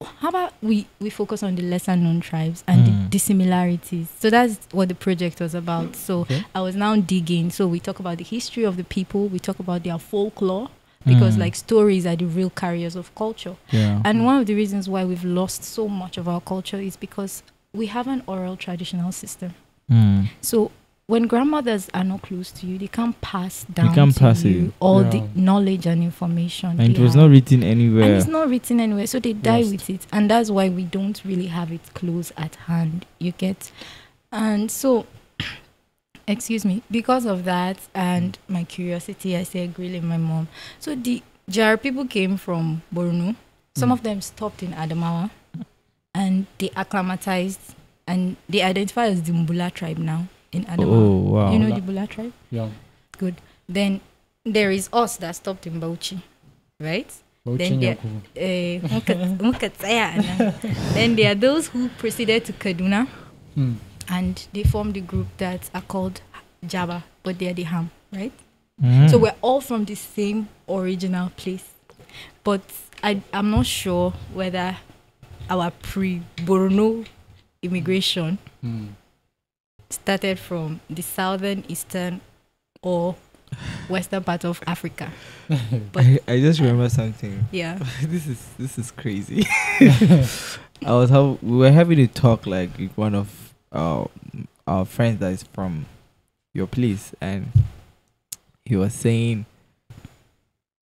how about we focus on the lesser known tribes and the dissimilarities? So that's what the project was about. So I was now digging. So we talk about the history of the people. We talk about their folklore. Because like stories are the real carriers of culture. Yeah. And one of the reasons why we've lost so much of our culture is because we have an oral traditional system. So when grandmothers are not close to you, they can't pass down to you all the knowledge and information. And it was not written anywhere. And it's not written anywhere. So they die with it. And that's why we don't really have it close at hand. You get? And so excuse me, because of that and my curiosity, I started grilling my mom. So the Jar people came from Borno. Some of them stopped in Adamawa and they acclimatized and they identify as the Mbula tribe now in Adamawa. Oh, wow. You know the Mbula tribe? Yeah. Good. Then there is us that stopped in Bauchi, right? Then there are those who proceeded to Kaduna. And they formed the group that are called Java, but they're the Ham, right? So we're all from the same original place. But I'm not sure whether our pre-Borno immigration started from the southern, eastern, or western part of Africa. But I just remember something. Yeah. This is crazy. We were having a talk like with one of our friends that is from your place, and he was saying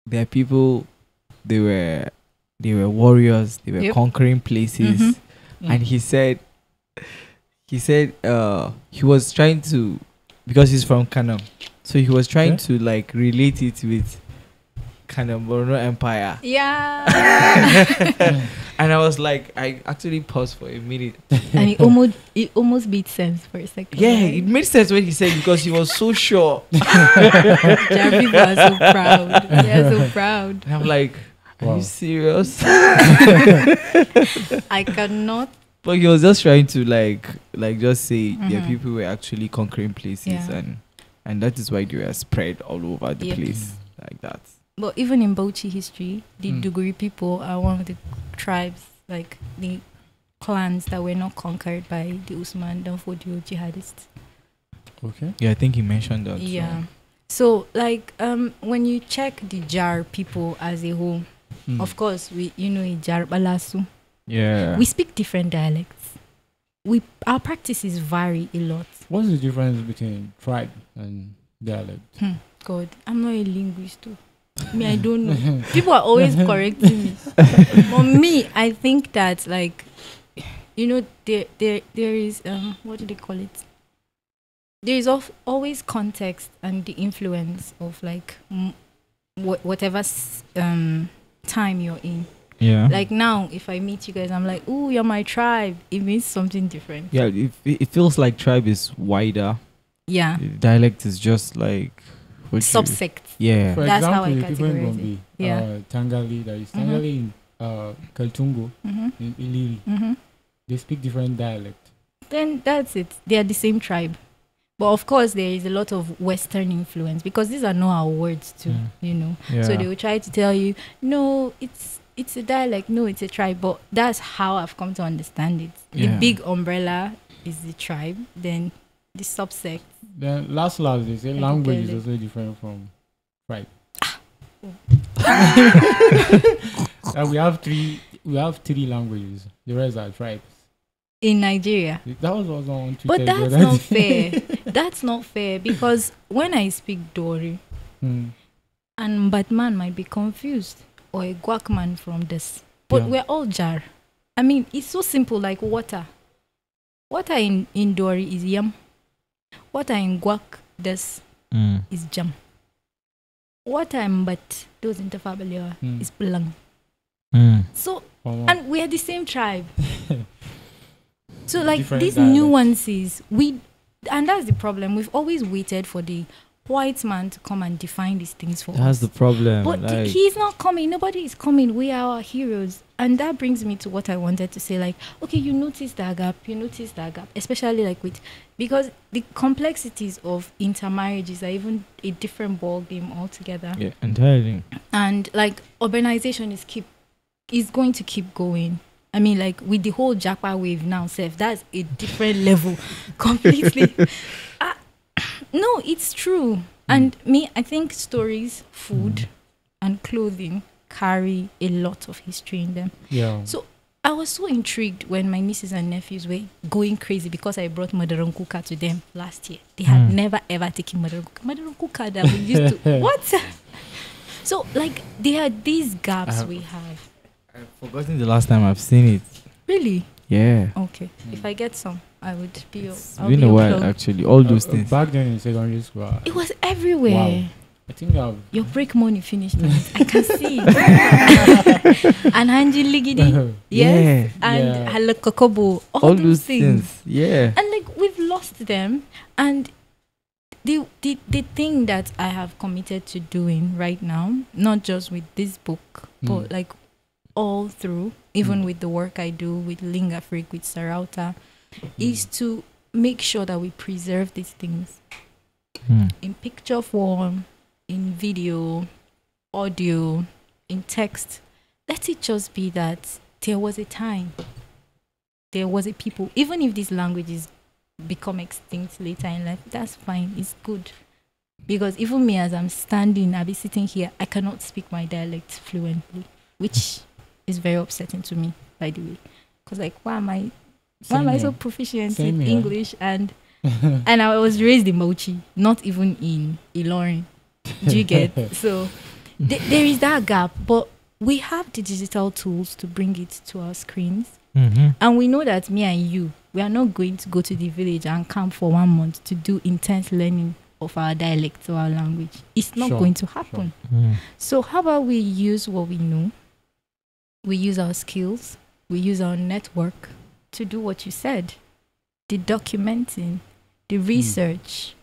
there are people, they were warriors, they were conquering places, and he said he was trying to, because he's from Kanam, so he was trying to like relate it with Kanam Borno Empire. Yeah. And I was like, I actually paused for a minute. And it almost made sense for a second. Yeah, right? It made sense when he said, because he was so sure. Jar people are so proud. They're so proud. And I'm like, are you serious? I cannot. But he was just trying to like just say, yeah, people were actually conquering places, and that is why they were spread all over the place like that. But even in Bauchi history, the Duguri people are one of the tribes, like the clans that were not conquered by the Usman Danfodio jihadists. Okay. Yeah, I think he mentioned that. Yeah. So like when you check the Jar people as a whole, of course Jar Balasu. Yeah. We speak different dialects. Our practices vary a lot. What's the difference between tribe and dialect? God, I'm not a linguist too. Me, I don't know. People are always correcting me. For me, I think that like, there is what do they call it? There is always context and the influence of like whatever time you're in. Yeah. Like now, if I meet you guys, I'm like, "Ooh, you're my tribe." It means something different. Yeah, it feels like tribe is wider. Yeah. Dialect is just like Subsect. Yeah. For That's example, how I the people in categorize Gombe, it. Yeah. Tangali, that is Tangali in Kaltungo, in Iliri, they speak different dialect. Then that's it. They are the same tribe. But of course, there is a lot of Western influence because these are not our words too, Yeah. So they will try to tell you, no, it's a dialect, no, it's a tribe. But that's how I've come to understand it. The big umbrella is the tribe, then the subsect. Then last, they say language is also different from tribe. And we have three languages. The rest are tribes. In Nigeria. That was also on Twitter. But that's not fair. That's not fair because when I speak Dori, and Batman might be confused, or a Guakman from this. But we're all Jar. I mean, it's so simple like water. Water in Dori is yam. Water in Guak this is jam. Water in Bat, those interfamiliar, is Pulang. So, and we're the same tribe. So like Different these dialects. nuances, and that's the problem. We've always waited for the white man to come and define these things for us. That's the problem. But he's not coming. Nobody is coming. We are our heroes. And that brings me to what I wanted to say. Like, okay, you notice that gap. Especially like because the complexities of intermarriages are even a different ball game altogether. Yeah, entirely. And like urbanization is going to keep going. I mean, like with the whole Japa wave now, that's a different level completely. No, it's true. And I think stories, food, and clothing carry a lot of history in them. Yeah. So I was so intrigued when my nieces and nephews were going crazy because I brought Madaron Kuka to them last year. They had never ever taken Madaron Kuka. Madaron Kuka that we used to what? So like there are these gaps we have. I've forgotten the last time I've seen it. Really? Yeah. Okay. If I get some, I would be. It's been a while actually. All those things. Back then in secondary school, it was everywhere. Wow. I think your break money finished. I can see it. And Hanji Ligidi. Yes. Yeah. And Halakokobo. All those things. Yeah. And like we've lost them. And the thing that I have committed to doing right now, not just with this book, but like all through, even with the work I do with Lingafrik, with Sarauta, is to make sure that we preserve these things in picture form, in video, audio, in text. Let it just be that there was a time, there was a people, even if these languages become extinct later in life, that's fine, it's good. Because even me, as I'm standing, I'll be sitting here, I cannot speak my dialect fluently, which is very upsetting to me, by the way. Because like, why am I so proficient in English? And and I was raised in Mochi, not even in Ilorin. Do you get? So there is that gap, but we have the digital tools to bring it to our screens. And we know that me and you, we are not going to go to the village and camp for 1 month to do intense learning of our dialect or our language. It's not going to happen. So how about we use what we know? We use our skills, we use our network to do what you said. The documenting, the research.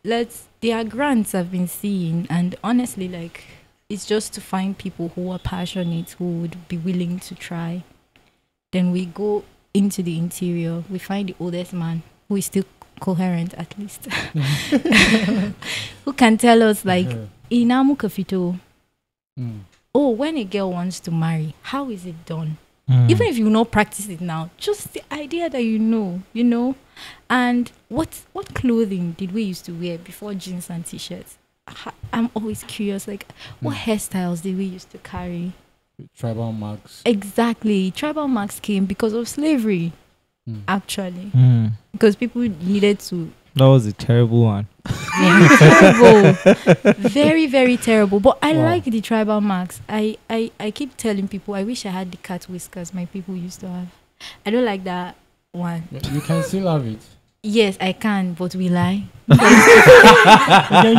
There are grants I've been seeing, and honestly, like, it's just to find people who are passionate, who would be willing to try. Then we go into the interior, we find the oldest man who is still coherent at least. Who can tell us like, Inamu Kafito. Oh, when a girl wants to marry, how is it done? Even if you not practice it now, just the idea that you know. And what clothing did we used to wear before jeans and t-shirts? I'm always curious, like, what hairstyles did we used to carry? Tribal marks. Exactly. Tribal marks came because of slavery, actually. Because people needed to... That was a terrible one. Terrible. Very, very terrible. But I Wow. like the tribal marks. I keep telling people I wish I had the cat whiskers my people used to have. I don't like that one. You can still have it. Yes, I can, but will I? Then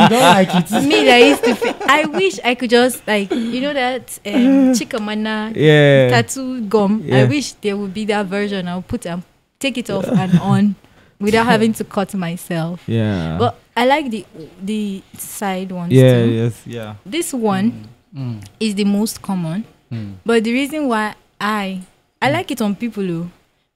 you don't like it. Me that used to I wish I could just like that chikamana Yeah. tattoo gum. I Yeah. wish there would be that version. I'll put take it off and on without having to cut myself. Yeah. But I like the side ones yeah. too. Yes. Yeah. This one Mm. is the most common. But the reason why I like it on people though,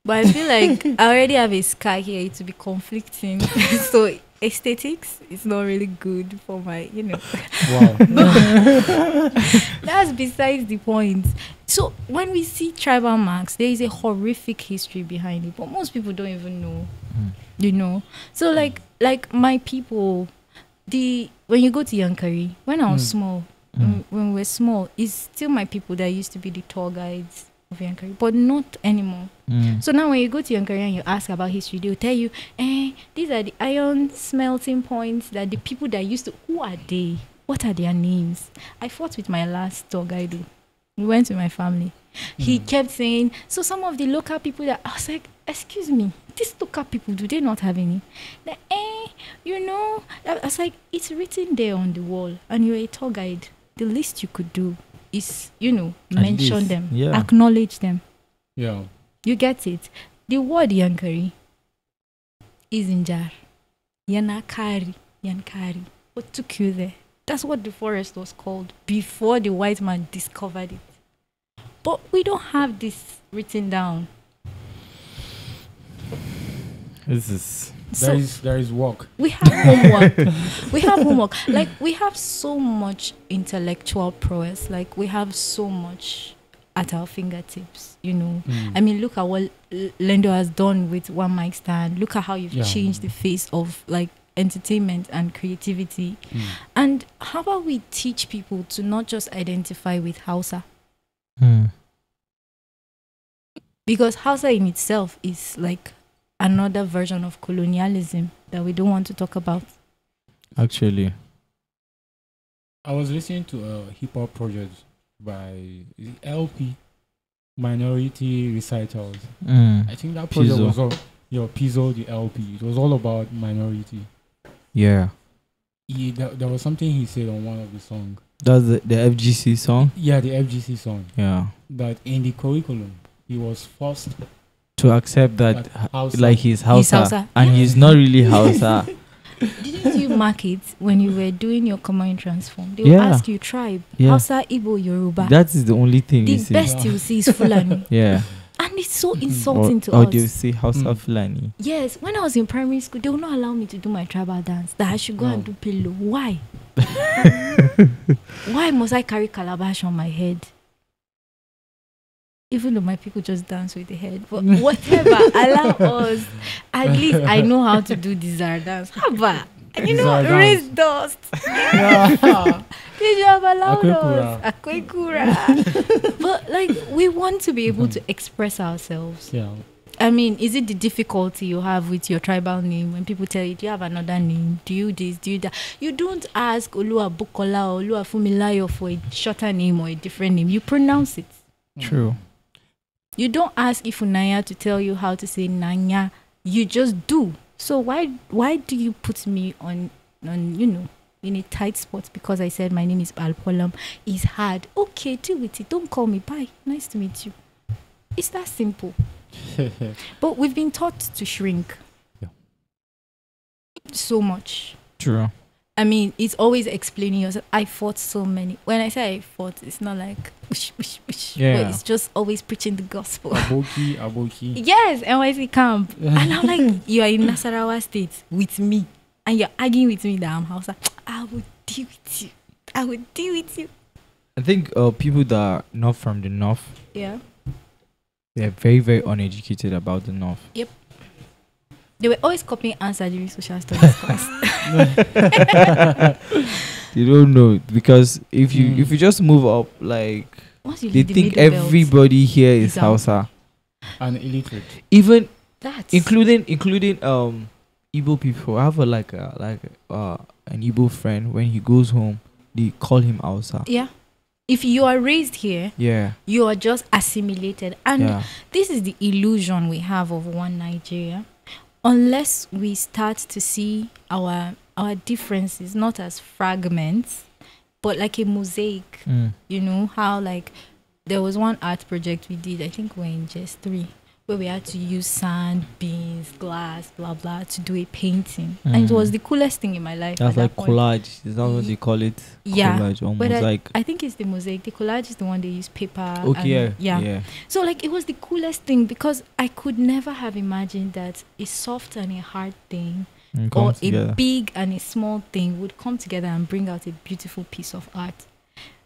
but I feel like I already have a scar here to be conflicting. So aesthetics is not really good for my, Wow. That's besides the point. So when we see tribal marks, there is a horrific history behind it, but most people don't even know. So like my people, when you go to Yankari, when I was small, when we were small, it's still my people that used to be the tour guides of Yankari, but not anymore. So now when you go to Yankari and you ask about history, they'll tell you, these are the iron smelting points that the people that used to, who are they? What are their names? I fought with my last tour guide. We went with my family. He kept saying, so some of the local people that, I was like, excuse me, these local people, do they not have any? Like, I was like, it's written there on the wall and you're a tour guide. The least you could do is, mention least, them, yeah. acknowledge them. Yeah. You get it? The word Yankari is in jar. Yankari. What took you there? That's what the forest was called before the white man discovered it. But we don't have this written down. This is. There is work. We have homework. Like, we have so much intellectual prowess. Like, we have so much at our fingertips, I mean, look at what Lendo has done with one mic stand. Look at how you've changed the face of like entertainment and creativity. And how about we teach people to not just identify with Hausa? Because Hausa in itself is like another version of colonialism that we don't want to talk about. Actually, I was listening to a hip hop project by LP, Minority Recitals. I think that project Pizzo. was all Pizzo, the LP. It was all about minority. yeah. There was something he said on one of the songs. That's the FGC song. Yeah, the FGC song. Yeah. That in the curriculum, he was forced To accept that, Hausa. like he's Hausa, Hausa. and he's not really Hausa. Didn't you mark it when you were doing your command transform? They will Yeah. ask you tribe, Yeah. Hausa, Igbo, Yoruba. That is the only thing The you see. best you see is Fulani. Yeah. And it's so insulting to Or us. they'll say Hausa Fulani. Yes, when I was in primary school, they would not allow me to do my tribal dance. That I should go and do pillow. Why? Why must I carry calabash on my head? Even though my people just dance with the head. But whatever, allow us. At least I know how to do the Zara dance. Haba. Zara Raise dust. They just allowed us. Akwekura. But like, we want to be able to express ourselves. Yeah. I mean, is it the difficulty you have with your tribal name when people tell you, do you have another name? Do you this? Do you that? You don't ask Olua Bukola or Olua Fumilayo for a shorter name or a different name. You pronounce it. True. You don't ask Ifunaya to tell you how to say Nanya. You just do. So why do you put me on in a tight spot because I said my name is Alpolam? It's hard. Okay, deal with it. Don't call me. Bye. Nice to meet you. It's that simple. But we've been taught to shrink. Yeah. So much. True. I mean, it's always explaining yourself. I fought so many. When I say I fought, it's not like whoosh, whoosh, whoosh. Yeah. But it's just always preaching the gospel. Aboki. Yes, NYC camp. And I'm like, you are in Nasarawa State with me. And you're arguing with me that I'm Hausa. I will deal with you. I will deal with you. I think people that are not from the north, Yeah. they're very, very uneducated about the north. Yep. They were always copying answer during social studies class. They don't know, because if you just move up, like Once you they leave the think middle belt, everybody here is is out. Hausa. And illiterate. that's Even including Igbo people. I have an Igbo friend. When he goes home, they call him Hausa. Yeah. If you are raised here, Yeah. you are just assimilated. And Yeah. this is the illusion we have of one Nigeria. Unless we start to see our differences not as fragments, but like a mosaic. You know, how like there was one art project we did, I think we're in just 3, where we had to use sand, beans, glass, blah blah to do a painting. And it was the coolest thing in my life. That's at like that point. collage. Is that what they call it? Yeah. Collage or But mosaic. I think it's the mosaic. The collage is the one they use paper. Okay. And, yeah. So like it was the coolest thing because I could never have imagined that a soft and a hard thing And or come together. a big and a small thing would come together and bring out a beautiful piece of art.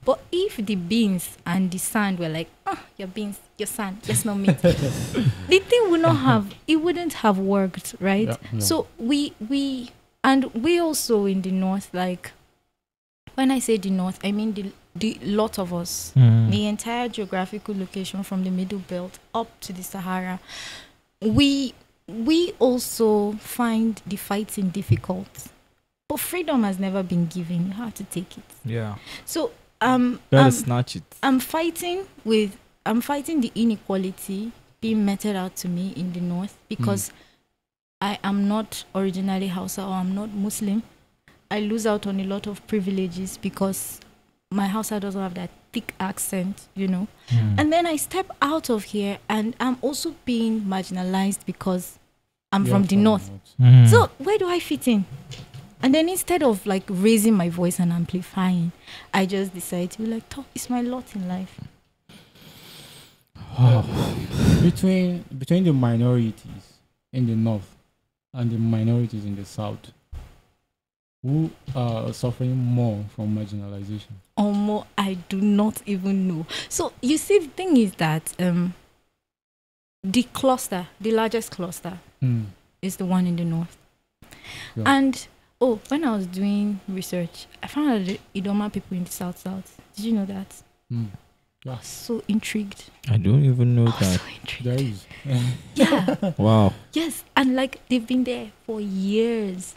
But if the beans and the sand were like, your beans, your sand, let's not meet, the thing would not have, it wouldn't have worked, right? Yeah. So we also in the north, like when I say the north, I mean the lot of us, the entire geographical location from the Middle Belt up to the Sahara, we also find the fighting difficult. But freedom has never been given. You have to take it. Yeah. So Gotta snatch it. I'm fighting the inequality being meted out to me in the north because I am not originally Hausa or I'm not Muslim. I lose out on a lot of privileges because my Hausa doesn't have that thick accent, you know. And then I step out of here and I'm also being marginalized because I'm from the north. So where do I fit in? And then instead of like raising my voice and amplifying, I just decide to be like, talk is my lot in life. Between the minorities in the north and the minorities in the south, who are suffering more from marginalization? Or more, I do not even know. So you see, the thing is that the largest cluster is the one in the north. Yeah. And when I was doing research, I found out the Idoma people in the south. Did you know that? Yeah. So intrigued. I don't even know I was that. so intrigued. There is. Yeah. Wow. Yes. And like they've been there for years.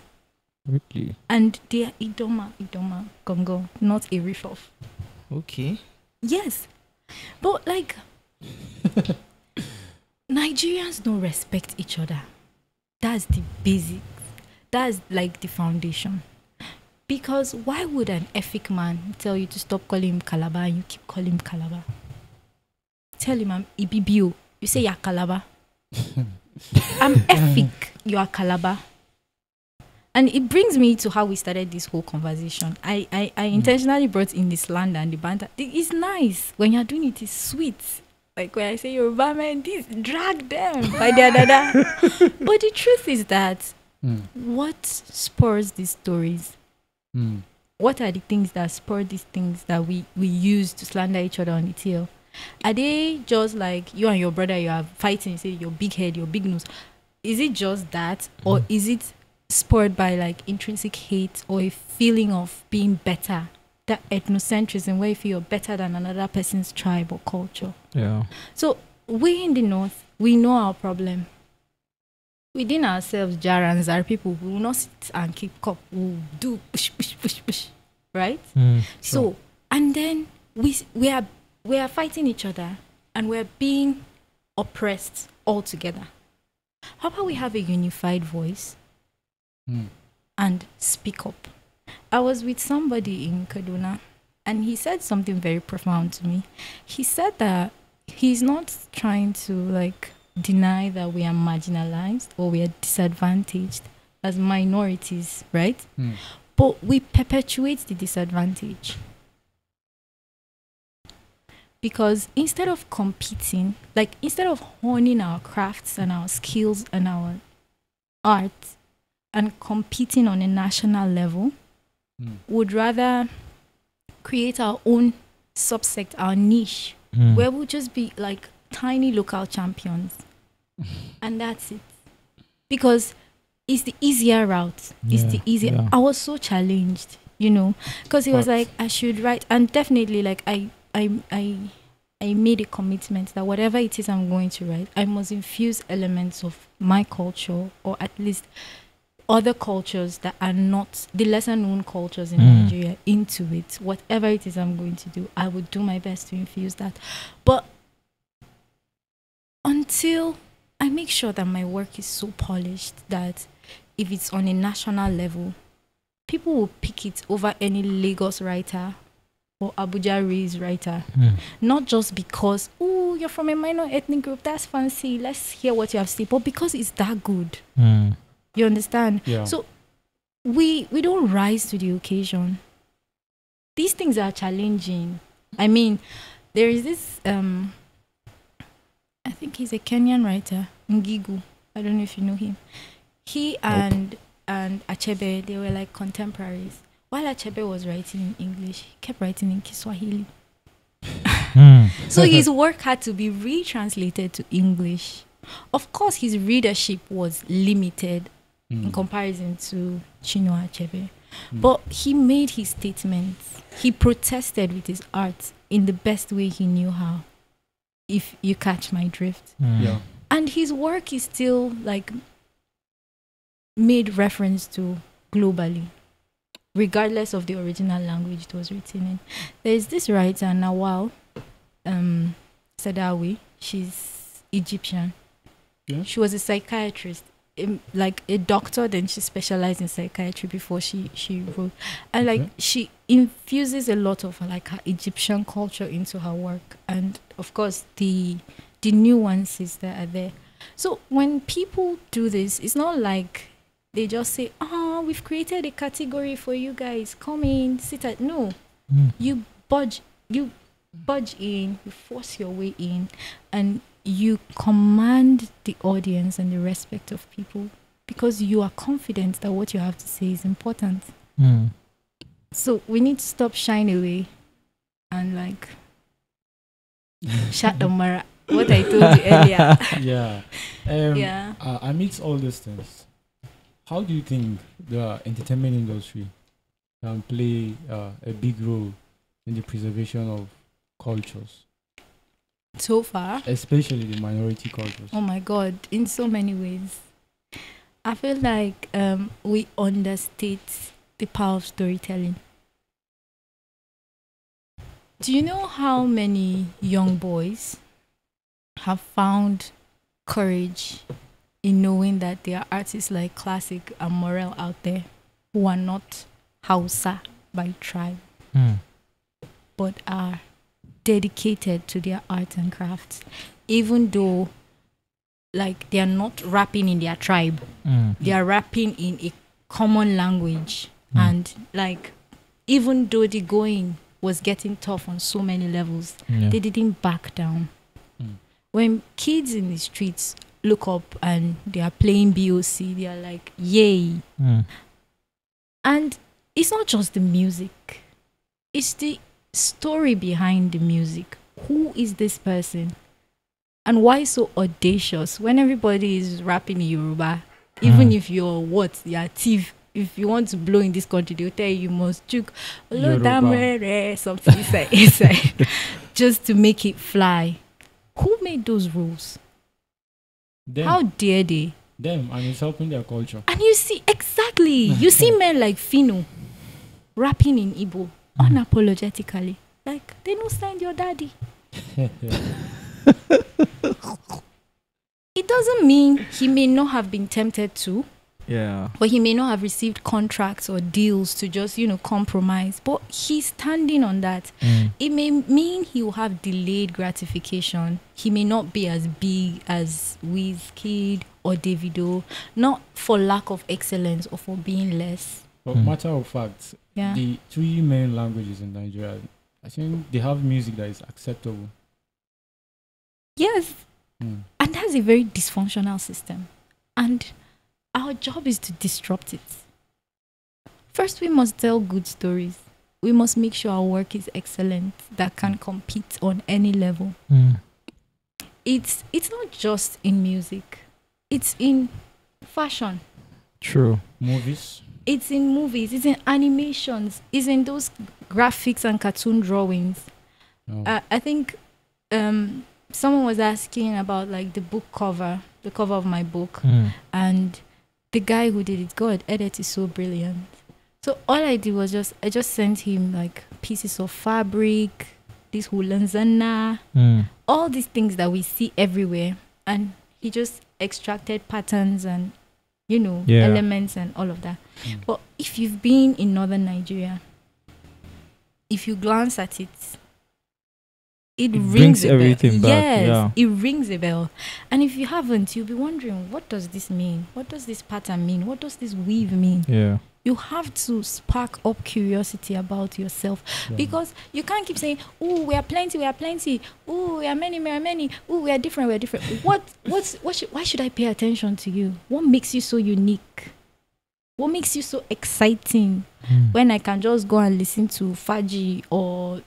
Really? And they are Idoma, Congo, not a riff-off. Okay. Yes. But like Nigerians don't respect each other. That's the basic. That's like the foundation. Because why would an ethic man tell you to stop calling him Calabar and you keep calling him Calabar? Tell him I'm Ibibio. You say you're Calabar. I'm ethic. You are Calabar. And it brings me to how we started this whole conversation. I intentionally brought in the slander and the banter. It's nice. When you're doing it, it's sweet. Like when I say Yoruba man, this drag them by their dada. But the truth is that what spurs these stories? What are the things that spur these things that we use to slander each other on the tail? Are they just like you and your brother, you are fighting, you say your big head, your big nose? Is it just that? Or is it spurred by like intrinsic hate or a feeling of being better? That ethnocentrism where you feel you're better than another person's tribe or culture. Yeah. So we in the north, we know our problem. Within ourselves, Jarans are people who will not sit and keep up, who will do push, right? So, and then we are fighting each other and we're being oppressed all together. How about we have a unified voice and speak up? I was with somebody in Kaduna and he said something very profound to me. He said that he's not trying to like deny that we are marginalized or we are disadvantaged as minorities, right? But we perpetuate the disadvantage. Because instead of competing, like instead of honing our crafts and our skills and our art and competing on a national level, would rather create our own subsect, our niche, where we'll just be like tiny local champions. And that's it. Because it's the easier route. It's the easier. Yeah. I was so challenged, you know, because he was like, I should write. And definitely, like, I made a commitment that whatever it is I'm going to write, I must infuse elements of my culture or at least other cultures that are not the lesser known cultures in Nigeria into it. Whatever it is I'm going to do, I would do my best to infuse that. But until I make sure that my work is so polished that if it's on a national level, people will pick it over any Lagos writer or Abuja raised writer. Not just because, oh, you're from a minor ethnic group, that's fancy, let's hear what you have to say, but because it's that good. You understand? Yeah. So we don't rise to the occasion. These things are challenging. I mean, there is this I think he's a Kenyan writer, Ngigu. I don't know if you know him. He and Achebe, they were like contemporaries. While Achebe was writing in English, he kept writing in Kiswahili. So his work had to be retranslated to English. Of course, his readership was limited in comparison to Chinua Achebe. But he made his statements. He protested with his art in the best way he knew how, if you catch my drift. Yeah. And his work is still like made reference to globally, regardless of the original language it was written in. There's this writer, Nawal Sadawi. She's Egyptian. Yeah. She was a psychiatrist, like a doctor, then she specialized in psychiatry before she wrote. And like she infuses a lot of like her Egyptian culture into her work. And of course the nuances that are there. So when people do this, it's not like they just say, oh, we've created a category for you guys, come in, sit at. No, you budge in, you force your way in, and you command the audience and the respect of people because you are confident that what you have to say is important. So we need to stop shying away and like shut the mirror. What I told you earlier. Yeah. Amidst all these things, how do you think the entertainment industry can play a big role in the preservation of cultures? So far, especially the minority cultures. Oh my God, in so many ways. I feel like we understate the power of storytelling. Do you know how many young boys have found courage in knowing that there are artists like Classic and Morel out there who are not Hausa by tribe, but are dedicated to their art and crafts, even though like they are not rapping in their tribe, they are rapping in a common language, and like even though the going was getting tough on so many levels, they didn't back down. When kids in the streets look up and they are playing BOC, they are like, yay. And it's not just the music, it's the story behind the music. Who is this person? And why so audacious when everybody is rapping in Yoruba? Even if you're you're thief. If you want to blow in this country, they'll tell you must juke something inside just to make it fly. Who made those rules? Them. How dare they? Them, and it's helping their culture. And you see, exactly, you see men like Fino rapping in Igbo unapologetically. Like, they don't stand your daddy. It doesn't mean he may not have been tempted to. Yeah. But he may not have received contracts or deals to just, compromise. But he's standing on that. It may mean he will have delayed gratification. He may not be as big as Wizkid or Davido, not for lack of excellence or for being less. But matter of fact, the three main languages in Nigeria, I think they have music that is acceptable. Yes. And that's a very dysfunctional system. And our job is to disrupt it. First, we must tell good stories. We must make sure our work is excellent, that can compete on any level. It's not just in music. It's in fashion. True. Movies. It's in movies. It's in animations. It's in those graphics and cartoon drawings. I think someone was asking about like the book cover, the cover of my book. And the guy who did it, God, Edit is so brilliant. So all I did was I just sent him like pieces of fabric, this hulanzana, all these things that we see everywhere, and he just extracted patterns and elements and all of that. But if you've been in northern Nigeria, if you glance at it, it rings a everything bell. back. Yes, Yeah. it rings a bell. And if you haven't, you'll be wondering, what does this mean? What does this pattern mean? What does this weave mean? Yeah. You have to spark up curiosity about yourself, because you can't keep saying, "Oh, we are plenty. Oh, we are many. Oh, we are different. Why should I pay attention to you? What makes you so unique? What makes you so exciting when I can just go and listen to Faji or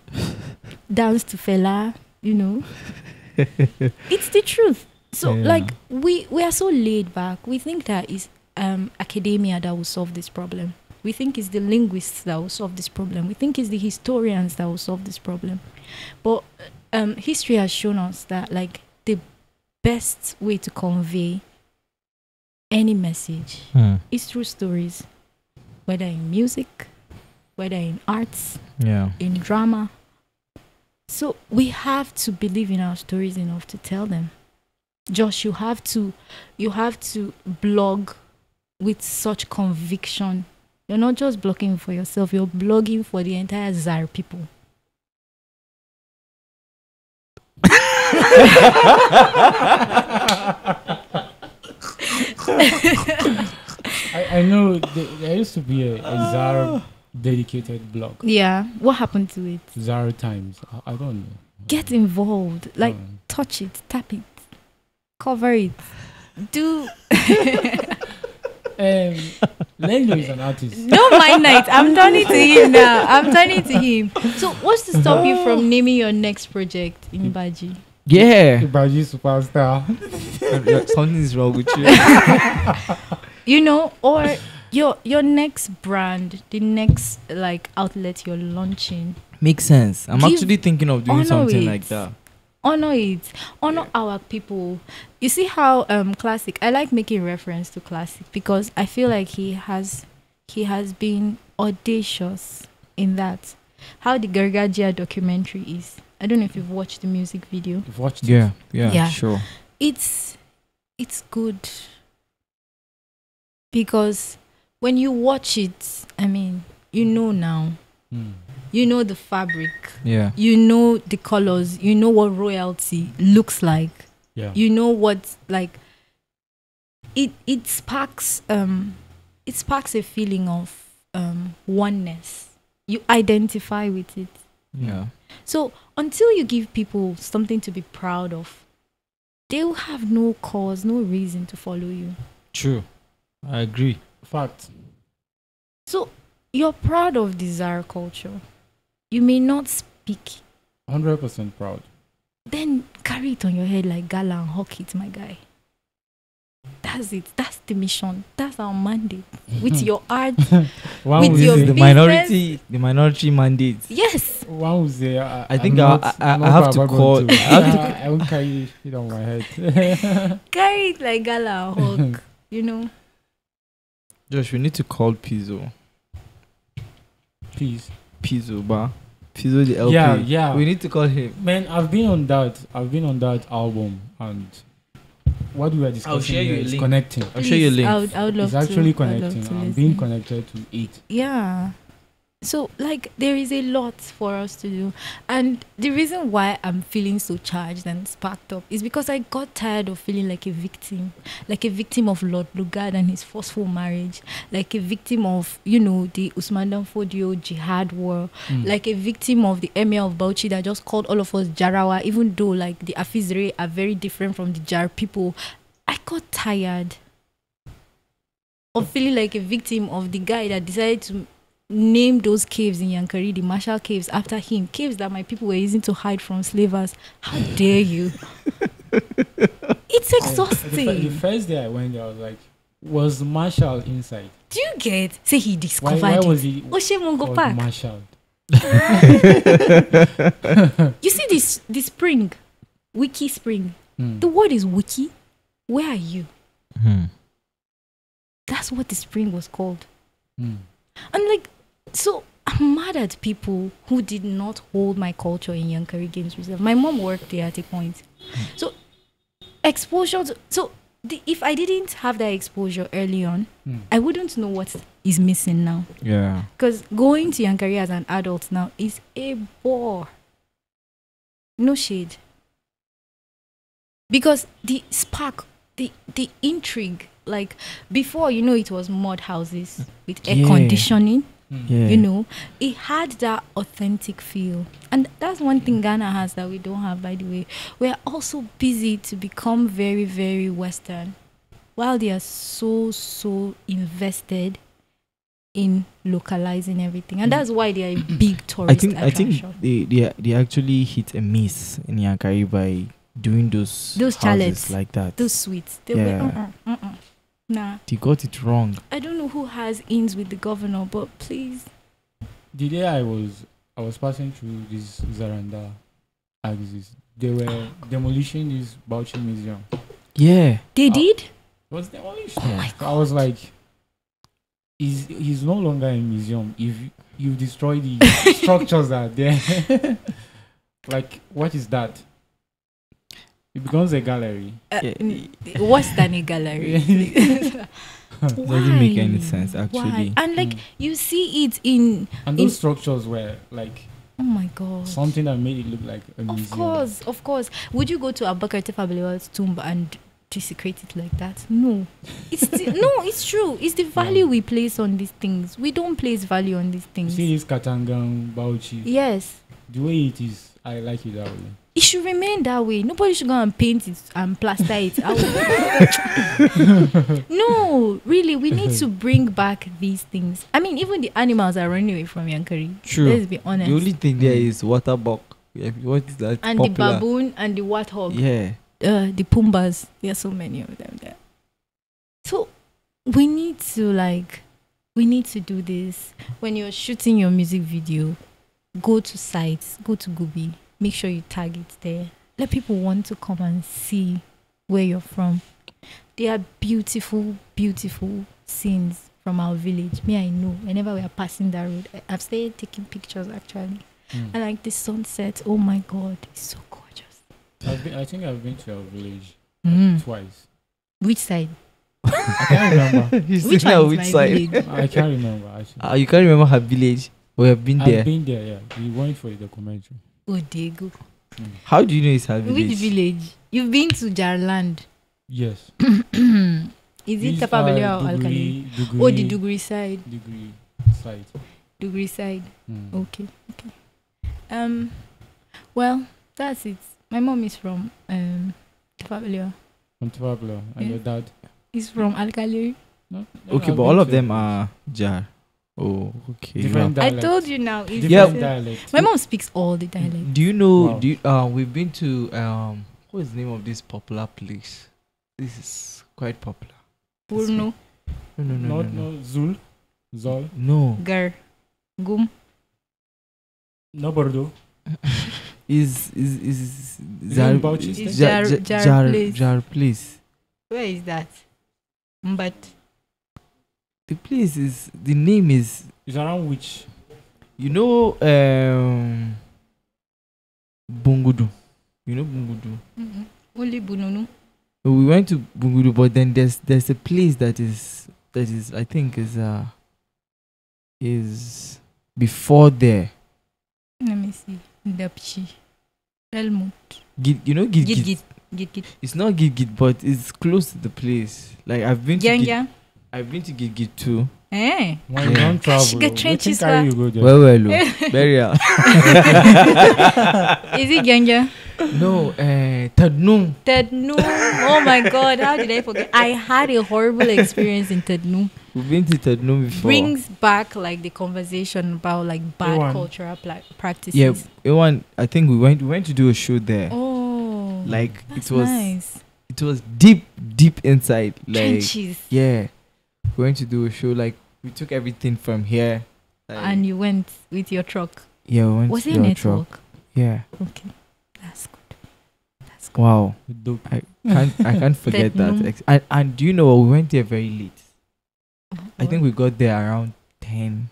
dance to Fela, It's the truth. So we are so laid back. We think that it's academia that will solve this problem. We think it's the linguists that will solve this problem. We think it's the historians that will solve this problem. But history has shown us that like the best way to convey any message is through stories, whether in music, whether in arts, in drama. So we have to believe in our stories enough to tell them. Josh, you have to blog with such conviction. You're not just blogging for yourself, you're blogging for the entire ZAR people. I know there used to be a ZAR dedicated blog. Yeah, what happened to it? ZAR Times. I don't know. Get involved. Like, touch it, tap it, cover it. Do... Lendo is an artist. Don't mind Night. I'm turning to him now. So what's to stop you from naming your next project in Baji? Yeah. Baji Superstar. Something is wrong with you. Or your next brand, the next like outlet you're launching. Makes sense. I'm actually thinking of doing something like that. Honor it. Honor our people. You see how Classic, I like making reference to Classic because I feel like he has been audacious in that. How the Gargagia documentary is. I don't know if you've watched the music video. You've watched it? Yeah, sure. It's good. Because when you watch it, I mean, you know now. You know the fabric. Yeah. You know the colors. You know what royalty looks like. Yeah. You know what like it sparks a feeling of oneness. You identify with it. Yeah. So until you give people something to be proud of, they will have no cause, no reason to follow you. True. I agree. Fact. So you're proud of the ZAR culture. You may not speak. 100% proud. Then carry it on your head like gala and hawk it, my guy. That's it. That's the mission. That's our mandate. With your art, with your the minority mandate. Yes. One was there. I think I have to call. I won't carry it on my head. Carry it like gala and hawk. Josh, we need to call Pizzo. Please. Pizzo the LP. Yeah. We need to call him. Man, I've been on that album, and what we are discussing here is connecting. I'll show you a link. I would love it's to. actually connecting. I'm being listen. connected to it. Yeah. So, like, there is a lot for us to do. And the reason why I'm feeling so charged and sparked up is because I got tired of feeling like a victim of Lord Lugard and his forceful marriage, like a victim of, the Usman Dan Fodio jihad war, like a victim of the Emir of Bauchi that just called all of us Jarawa, even though, like, the Afizre are very different from the Jar people. I got tired of feeling like a victim of the guy that decided to name those caves in Yankari, the Marshall Caves, after him. Caves that my people were using to hide from slavers. How dare you? It's exhausting. The first day I went there, I was like, was Marshall inside? Do you get? Say he discovered why was it. he Oshemongo Park. Marshall? You see this spring, Wiki Spring. The word is Wiki. Where are you? that's what the spring was called. Mm. And like, so I'm mad at people who did not hold my culture in Yankari Games Reserve. My mom worked there at a point. So exposure if I didn't have that exposure early on, I wouldn't know what is missing now. Yeah. Because going to Yankari as an adult now is a bore. No shade. Because the spark, the intrigue, like before, it was mud houses with air conditioning. Yeah. It had that authentic feel. And that's one thing Ghana has that we don't have, by the way. We're also busy to become very, very Western, while they are so invested in localizing everything. And that's why they are a big tourist attraction. I think they actually hit a miss in Yankari by doing those chalets like that. Those suites. They were, nah. They got it wrong. I don't know who has ins with the governor, but please. The day I was passing through this Zaranda axis, they were demolishing this Bauchi museum. Yeah. They did? It was demolished. Oh my God. I was like, he's no longer a museum if you destroy the structures that are there. Like, what is that? It becomes a gallery. Worse than a gallery. Doesn't make any sense, actually. Why? And like you see it in. And those structures were like. Oh my God. Something that made it look like a museum. Of course. Would you go to Abubakar Tafawa Balewa's tomb and desecrate it like that? No. It's true. It's the value we place on these things. We don't place value on these things. See this Katangam, Bauchi. Yes. The way it is, I like it that way. It should remain that way. Nobody should go and paint it and plaster it out. No, really, we need to bring back these things. I mean, even the animals are running away from Yankari. True. Let's be honest. The only thing there is water buck. What is that? And popular? the baboon and the warthog. Yeah. The pumbas. There are so many of them there. So we need to do this. When you're shooting your music video, go to sites, go to Gubi. Make sure you tag it there. Let people want to come and see where you're from. There are beautiful, beautiful scenes from our village. Me, I know. Whenever we are passing that road, I've started taking pictures actually. And like the sunset, oh my God, it's so gorgeous. I think I've been to our village twice. Which side? I can't remember. Which one is my side? village? I can't remember actually. You can't remember her village? We have been there. I've been there, yeah. We went for the documentary. Oh, Diego. How do you know it's her village? Which village? You've been to Jarland. Yes. Is it Tafawa Balewa or Alkali? Oh, the Duguri side. Duguri side. Duguri side. Okay. Well, that's it. My mom is from Tafawa Balewa. From Tafawa Balewa. And your dad? He's from Alkali. No, Okay, but all of them are Jar. Oh, okay. Different I dialects. told you now. Different dialects. My mom speaks all the dialects. Do you know? Wow. We've been to what is the name of this popular place? This is quite popular. Purno, No. Zul. Zol. No. Gar, Gum. No Bordeaux. Is in Bauchi State? Jar place. Where is that? But The place is the name is It's around which? Bungudu. You know Bungudu? only Bununu. We went to Bungudu, but then there's a place that is I think is before there. Let me see. Dapchi. Elmut. Git. Git. It's not Git, but it's close to the place. Like I've been to Gyangya. I've been to Git too. Eh. When you don't travel, She get trenches carry you go there. Well, burial. Is it Gyangya? No, Tadnum. Tednu. Oh my God, how did I forget? I had a horrible experience in Tednu. We've been to Tadnum before. Brings back like the conversation about like bad Ewan. cultural practices. Yeah, Ewan, I think we went to do a show there. Oh, Like that's it was nice. it was deep inside. Like Trenches. yeah, we went to do a show. Like we took everything from here. Like, And you went with your truck. yeah, we went Was to it do a network? truck. Yeah. Okay, that's good. That's good. Wow. Dope. I can't forget Tadnum. that. And do you know what? We went there very late. I think we got there around 10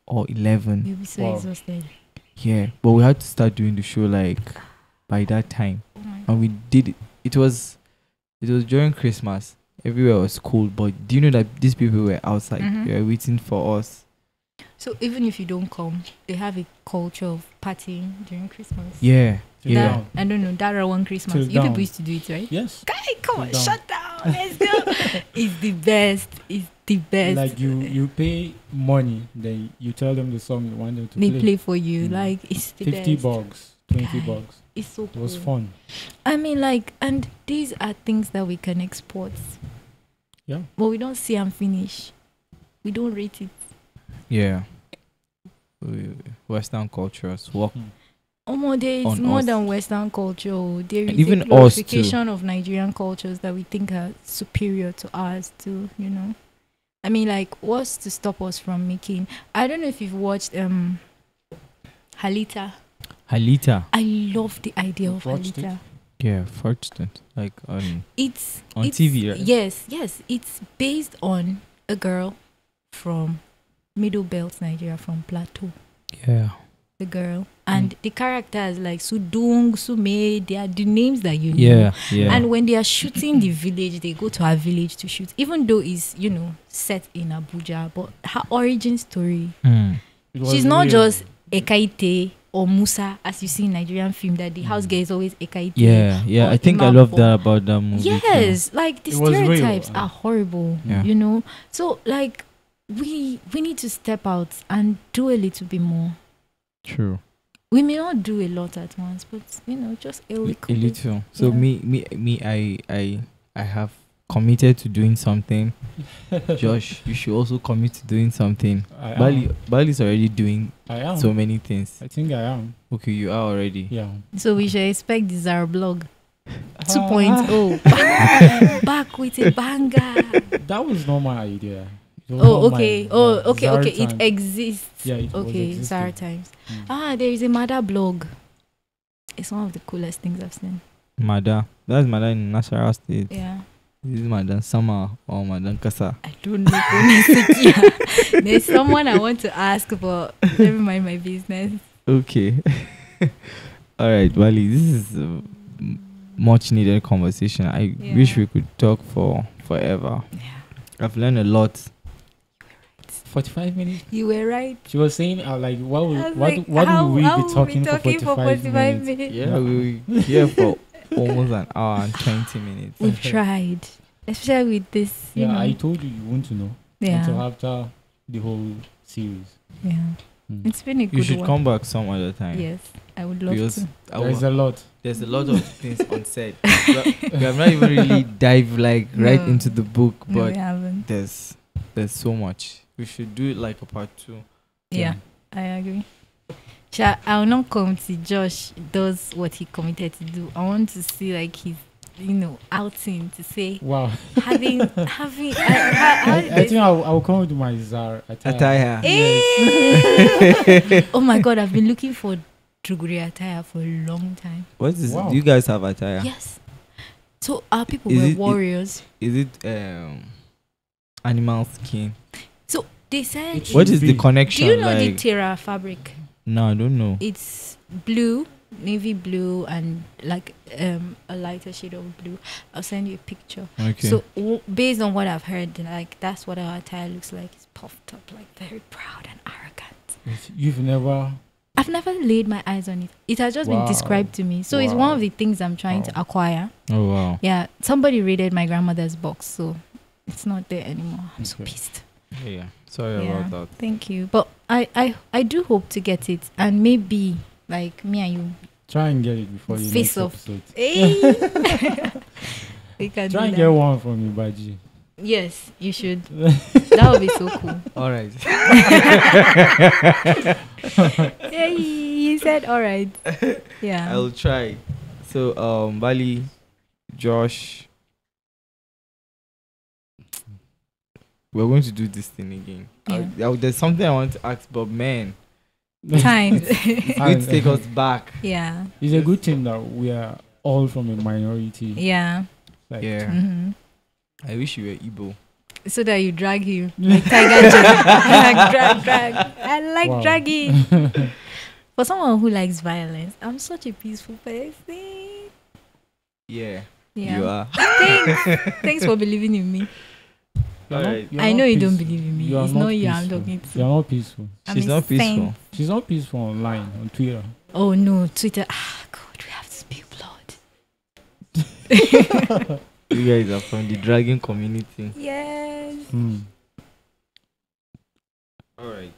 or 11. You'll be so Wow. exhausted. Yeah, but we had to start doing the show like by that time, Oh my God. and we did it. It was during Christmas. Everywhere was cool, but do you know that these people were outside? Mhm. They were waiting for us. So even if you don't come, they have a culture of partying during Christmas. Yeah, Till yeah. down. I don't know. That one Christmas. Till You people down. used to do it, right? Yes. Hey, come on, Till down. shut down. Let's go. It's the best. It's the best. Like you pay money, then you tell them the song you want them to they play. play for you. Mm. Like it's the 50 best. bucks, 20 Guy. bucks. It's so It cool. was fun. I mean, like, and these are things that we can export. Yeah. But we don't see and finish. We don't rate it. Yeah. Western cultures work. There is On more us. than Western culture. There is And even a us too. glorification of Nigerian cultures that we think are superior to ours too, you know. I mean, like, what's to stop us from making... I don't know if you've watched Halita. Halita. I love the idea of Watched it? Halita. Yeah, first like It's on it's- TV, right? Yes. It's based on a girl from Middle Belt, Nigeria, from Plateau. Yeah. The girl. And the characters like Sudung, Sume, they are the names that you know. Yeah, yeah. And when they are shooting the village, they go to her village to shoot. Even though it's, set in Abuja, but her origin story, Mm. It was she's not real. just Ekaite or Musa, as you see in Nigerian film, that the house girl is always Ekaite. Yeah, yeah. or I think I Imam love or- that about that movie. too. Yes, like the It was real. stereotypes are horrible, Yeah. So like we need to step out and do a little bit more. True. We may not do a lot at once, but just a little. A little. So Yeah. I have committed to doing something. Josh, you should also commit to doing something. Ballie's already doing I am. so many things. I think I am. Okay, you are already. Yeah. So we should expect the Zara blog Ah. 2.0 back with a banger. That was not my idea. It was Oh, not okay. mine. Oh, Yeah, okay. Zara Okay. It Time. exists. Yeah, it was Okay, existing. Zara Times. Mm. There is a Mada blog. It's one of the coolest things I've seen. Mada. That's Mada in Nasarawa State. Yeah. This is Madan Sama or Madan Kasa. I don't know. Konesikia. There's someone I want to ask, but never mind my business. Okay. All right, Ballie. This is a much needed conversation. I Yeah. wish we could talk for forever. Yeah. I've learned a lot. 45 minutes. You were right. She was saying, like, I was what like, will how we will be talking for 45 minutes? Yeah, we were here for almost an hour and 20 minutes. We've tried, especially with this. You Yeah, know. I told you want to know until Yeah. after the whole series. Yeah. Mm. It's been a good You should one. come back some other time. Yes, I would love Because to. There's a lot. there's a lot of things unsaid. We have not even really dived right No. into the book, No, we but haven't. there's so much. We should do it like a part 2. Yeah, I agree. I will not come to Josh does what he committed to do. I want to see like his, outing to say Wow. having. I think I'll come with my Zara attire. Eh. Oh my God, I've been looking for Truguri attire for a long time. What is Wow. do you guys have attire? Yes. So our people Is were it- warriors. Is it animal skin? So they said. It What should is the be. connection? Do you know the like? Tera fabric? No, I don't know. It's blue, navy blue, and like a lighter shade of blue. I'll send you a picture. Okay. So based on what I've heard, like that's what our attire looks like. It's puffed up, like very proud and arrogant. You've never. I've never laid my eyes on it. It has just been Wow. described to me. So it's one Wow. of the things I'm trying to acquire. oh wow. Yeah, somebody raided my grandmother's box, so it's not there anymore. I'm so Okay. pissed. Yeah. Sorry Yeah. about that. Thank you. But I do hope to get it, and maybe like me and you. Try and get it before the Face next off. episode. Hey. We can Try do and that. get one from me, Baji. Yes, you should. That would be so cool. All right. Hey, he said all right. Yeah. I'll try. So Ballie, Josh, we're going to do this thing again. There's something I want to ask, but man, Time. it's going to take us back. Yeah. It's a good thing that we are all from a minority. Yeah. Like, Yeah. Hmm. I wish you were Igbo. so that you drag him like tiger J. drag. I like dragging. For someone who likes violence, I'm such a peaceful person. Yeah. Yeah. You are. Thanks for believing in me. Alright. I know you don't believe in me. It's not you I'm peaceful. talking to. You're not peaceful. She's not peaceful. She's not peaceful online, on Twitter. Oh no, Twitter. God, we have to spill blood. You guys are from the dragging community. Yes. Hmm. Alright.